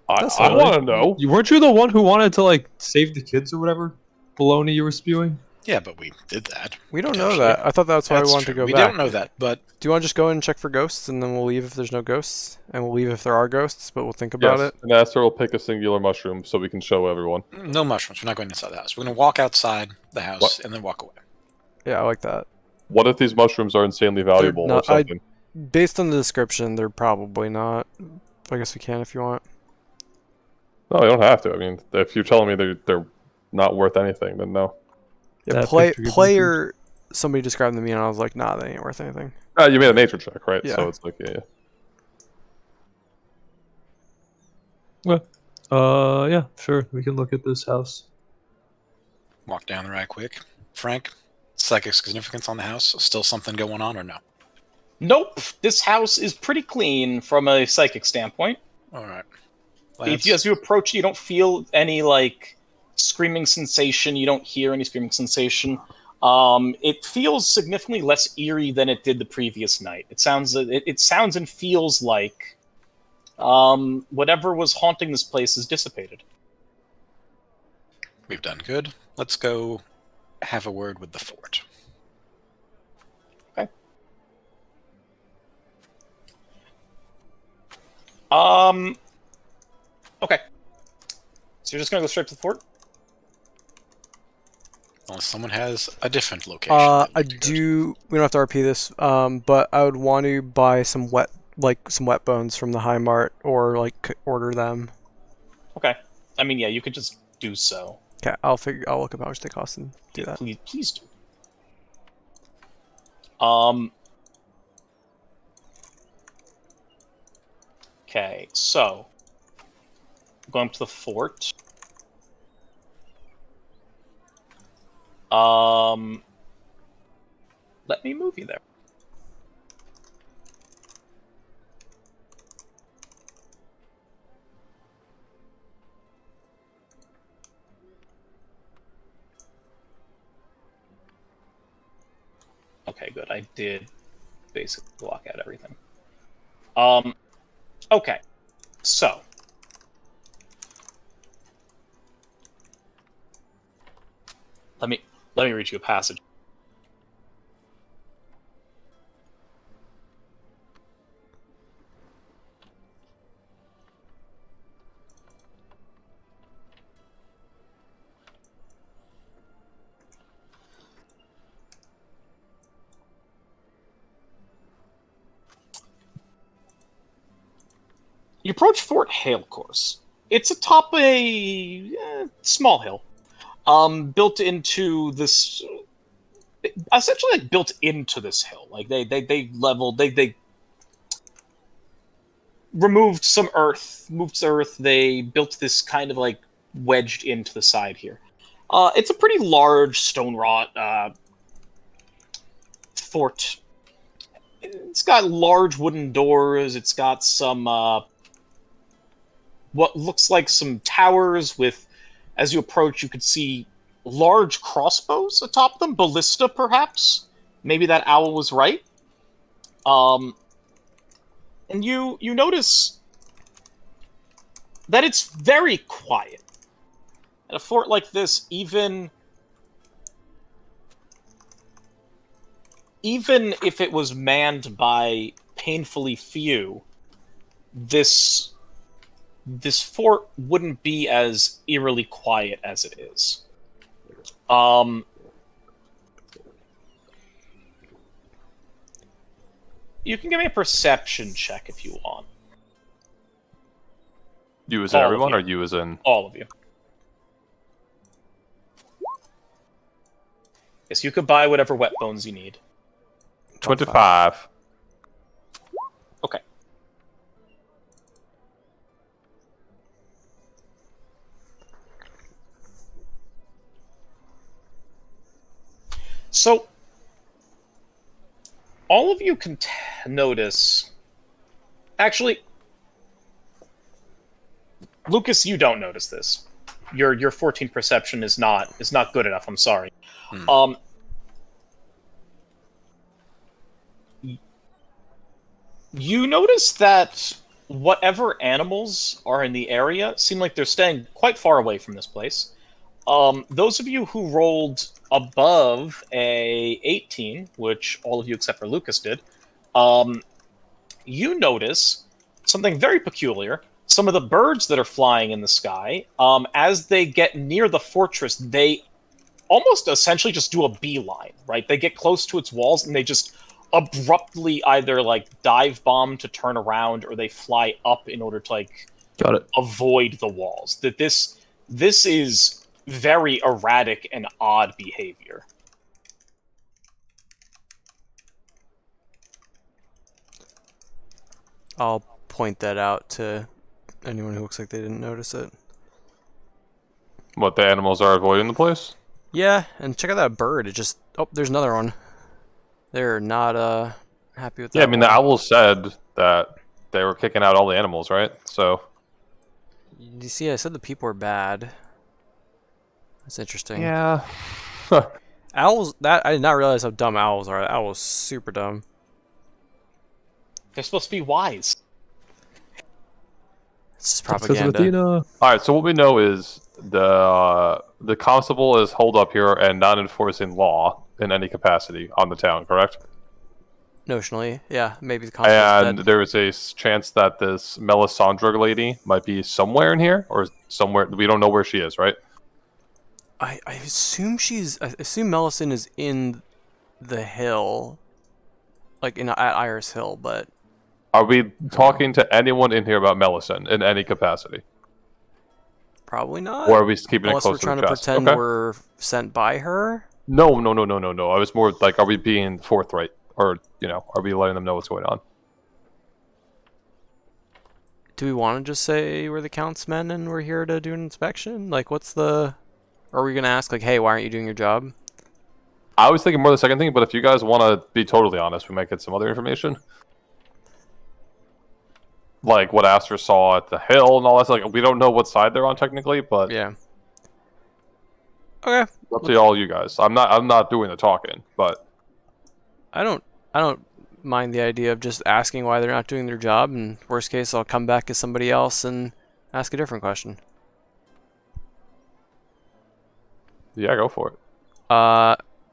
I silly. want to know. Weren't you the one who wanted to, like, save the kids or whatever? Baloney you were spewing? Yeah, but we did that. We don't know Potentially. that. I thought that's why we wanted to true. go We back. don't know that, but Do you want to just go in and check for ghosts, and then we'll leave if there's no ghosts? And we'll leave if there are ghosts, but we'll think about Yes, it? and Aster will pick a singular mushroom so we can show everyone. no mushrooms. We're not going inside the house. We're going to walk outside the house What? and then walk away. Yeah, I like that. What if these mushrooms are insanely valuable or not- something? Based on the description, they're probably not. I guess we can if you want. No, you don't have to. I mean, if you're telling me they're not worth anything, then no. Yeah, That play, picture gives me player, somebody described them to me, and I was like, nah, they ain't worth anything. You made a nature check, right? Yeah. So it's like, yeah. Yeah, sure. We can look at this house. Walk down the right quick. Frank, psychic significance on the house? Still something going on or no? Nope, this house is pretty clean from a psychic standpoint. All right. As you approach, you don't feel any like screaming sensation. You don't hear any screaming sensation. It feels significantly less eerie than it did the previous night. It sounds and feels like whatever was haunting this place is dissipated. We've done good. Let's go have a word with the fort. Okay. Okay. So you're just gonna go straight to the fort? Unless someone has a different location. I they'd like to go to. do. We don't have to RP this, but I would want to buy some wet bones from the High Mart, or like order them. Okay. I mean, yeah, you could just do so. Okay, I'll look up how much they cost and do that. Please do. Okay, so going up to the fort. Let me move you there. Okay, good. I did basically block out everything. Okay. So. Let me read you a passage. You approach Fort Halecourse. It's atop a small hill, built into this, essentially like built into this hill. Like they leveled, they removed some earth, moved earth. They built this kind of like wedged into the side here. It's a pretty large stone wrought fort. It's got large wooden doors. It's got some what looks like some towers with, as you approach, you could see large crossbows atop them, ballista perhaps. Maybe that owl was right. And you notice that it's very quiet. At a fort like this, even if it was manned by painfully few, this fort wouldn't be as eerily quiet as it is. You can give me a perception check if you want. You as in All of everyone, you. or you as in? All of you. Yes, you could buy whatever wet bones you need. 25. Okay. So, all of you can notice... Actually, Lucas, you don't notice this. Your 14 perception is not good enough, I'm sorry. You notice that whatever animals are in the area seem like they're staying quite far away from this place. Those of you who rolled above a 18, which all of you except for Lucas did, you notice something very peculiar. Some of the birds that are flying in the sky, as they get near the fortress, they almost essentially just do a beeline, right? They get close to its walls and they just abruptly either like dive bomb to turn around, or they fly up in order to like Got it. avoid the walls. That this is very erratic and odd behavior. I'll point that out to anyone who looks like they didn't notice it. What, the animals are avoiding the place? Yeah, and check out that bird. It just... Oh, there's another one. They're not happy with that. Yeah, I mean, the one. owls said that they were kicking out all the animals, right? So, You see, I said the people are bad. That's interesting. yeah. Owls, that I did not realize how dumb owls are. Owls super dumb. They're supposed to be wise. It's just Says propaganda. Athena. All right, so what we know is the constable is holed up here and not enforcing law in any capacity on the town, correct? Notionally, yeah. Maybe the constable's And dead. there is a chance that this Melisandre lady might be somewhere in here, or somewhere we don't know where she is, right? I assume I assume Melisandre is in the hill, like at Iris Hill, but Are we talking to anyone in here about Melisandre in any capacity, probably not. or are we keeping it Unless close we're trying to to the chest? pretend Okay. we're sent by her. No. I was more like, are we being forthright, or are we letting them know what's going on? Do we want to just say we're the Count's men and we're here to do an inspection? Like, what's the... Are we going to ask, like, hey, why aren't you doing your job? I was thinking more the second thing, but if you guys want to be totally honest, we might get some other information. Like what Aster saw at the hill and all that. Like, we don't know what side they're on technically, but Yeah. Okay. up to all you guys. I'm not doing the talking, but I don't mind the idea of just asking why they're not doing their job, and worst case, I'll come back as somebody else and ask a different question. yeah, go for it.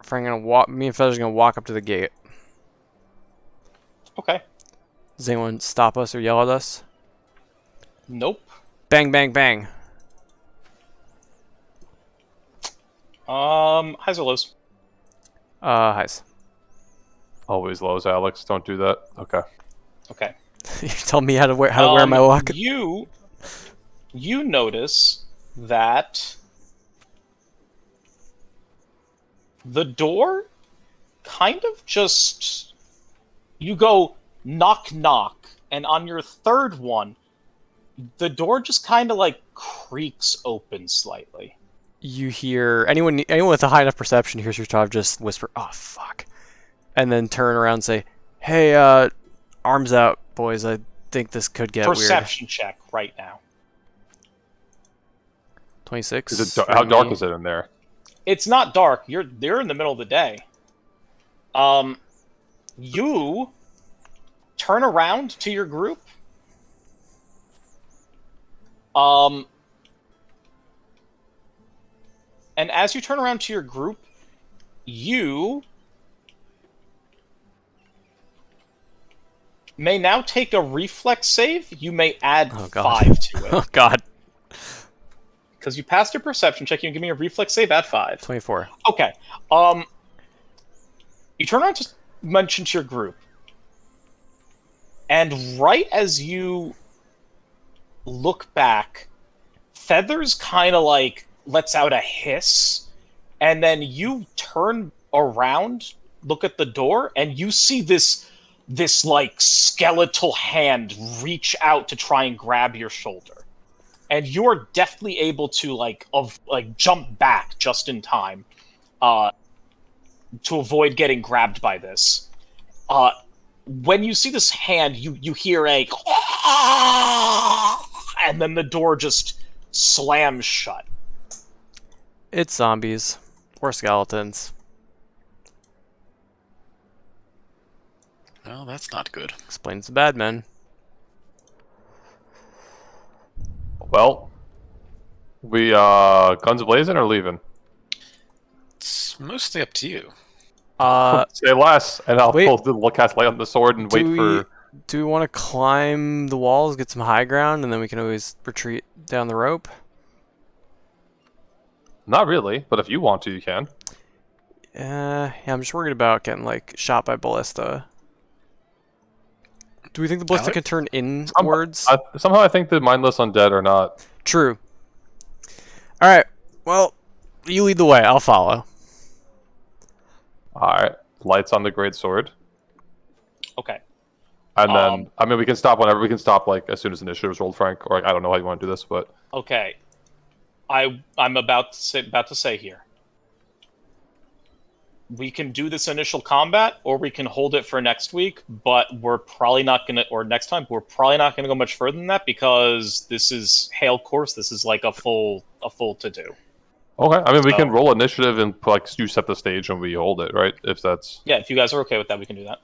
Frank, me and Feather's gonna walk up to the gate. Okay. Does anyone stop us or yell at us? Nope. Bang, bang, bang. Highs or lows? Highs. Always lows, Alex. Don't do that. Okay. Okay. You tell me how to wear my walk. You notice that the door kind of just... You go knock knock, and on your third one, the door just kind of like creaks open slightly. You hear anyone with a high enough perception hears your child just whisper, "Oh fuck," and then turn around and say, "Hey, arms out, boys. I think this could get Perception check right now. weird." 26. Is it how dark is it in there? It's not dark. They're in the middle of the day. You turn around to your group. And as you turn around to your group, you may now take a reflex save. You may add Oh, God. 5 to it. Oh god. Because you passed your perception check, you can give me a reflex save, add 5. 24. Okay. You turn around to mention to your group. And right as you look back, Feathers kind of like lets out a hiss, and then you turn around, look at the door, and you see this like skeletal hand reach out to try and grab your shoulder. And you're deftly able to like jump back just in time to avoid getting grabbed by this. When you see this hand, you hear a and then the door just slams shut. It's zombies. Or skeletons. Well, that's not good. Explains the bad men. Well, we guns blazing or leaving? It's mostly up to you. Say less, and I'll wait. pull the cast light on the sword and wait for. Do we want to climb the walls, get some high ground, and then we can always retreat down the rope? Not really, but if you want to, you can. Yeah, I'm just worried about getting like shot by ballista. Do we think the ballista Alec? can turn inwards? Somehow I think the mindless undead are not. True. All right. Well, you lead the way. I'll follow. All right, lights on the great sword, Okay. and then I mean we can stop whenever. We can stop like as soon as initiative's rolled, Frank. Or I don't know how you want to do this, but Okay. I'm about to say here. We can do this initial combat, or we can hold it for next week. But we're probably not gonna, or next time, we're probably not gonna go much further than that because this is Hail Course. This is like a full to do. okay. I mean we can So- roll initiative and like you set the stage and we hold it, right? If that's Yeah, if you guys are okay with that, we can do that.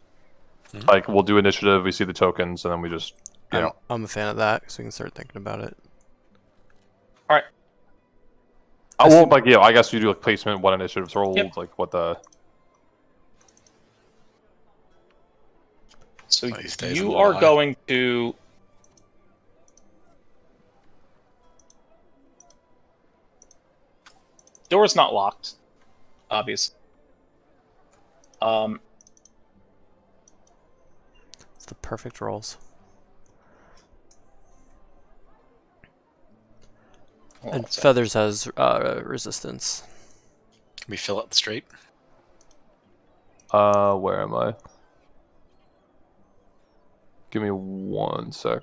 like we'll do initiative. We see the tokens, and then we just you know. I'm a fan of that, so we can start thinking about it. All right. I won't like I guess you do like placement, what initiatives rolled, Yep. like what the. So These days you I'm are alive. going to. Door's not locked, obvious. It's the perfect rolls. hold on And one second. Feathers has resistance. Can we fill out the straight? Where am I? Give me 1 sec.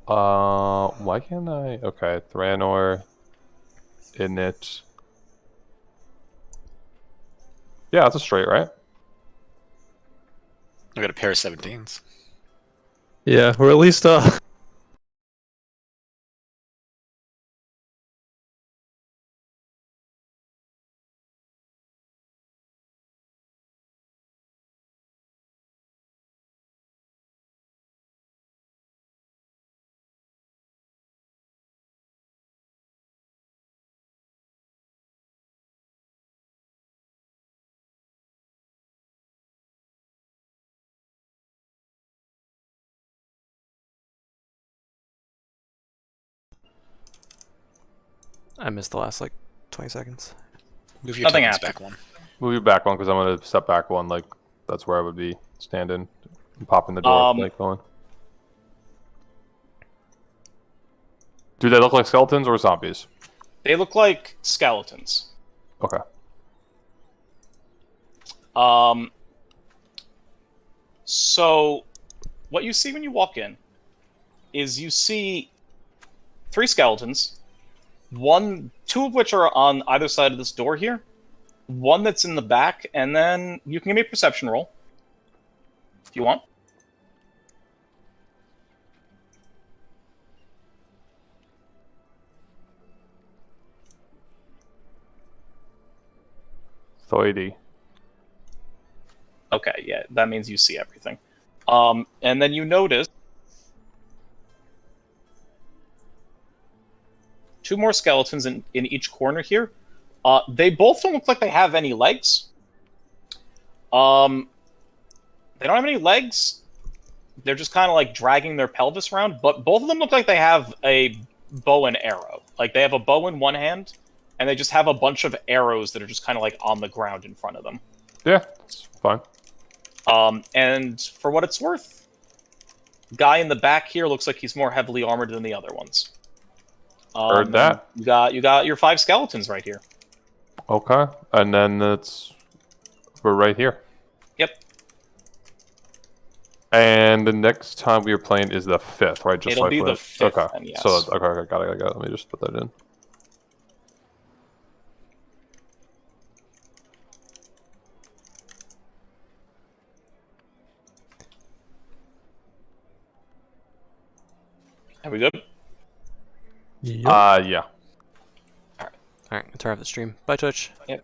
Why can't I? Okay, Thranor, Init. Yeah, that's a straight, right? I got a pair of 17s. Yeah, or at least I missed the last like 20 seconds. Move your Nothing tokens happened. back one. Move you back one because I'm gonna step back one. Like that's where I would be standing, popping the door, like going. Do they look like skeletons or zombies? They look like skeletons. Okay. So what you see when you walk in is you see 3 skeletons. Two of which are on either side of this door here. One that's in the back, and then you can give me a perception roll if you want. 30. Okay, yeah, that means you see everything. And then you notice 2 more skeletons in each corner here. They both don't look like they have any legs. They don't have any legs. They're just kind of like dragging their pelvis around, but both of them look like they have a bow and arrow. Like they have a bow in one hand, and they just have a bunch of arrows that are just kind of like on the ground in front of them. Yeah, that's fine. And for what it's worth, guy in the back here looks like he's more heavily armored than the other ones. Heard that. You got your 5 skeletons right here. Okay, and then we're right here. Yep. And the next time we are playing is the 5th, right? Just It'll be the 5th. Okay. Then, yes. So okay, got it. Let me just put that in. Are we good? Yep. Yeah. All right, turn off the stream. Bye, Twitch. Yep.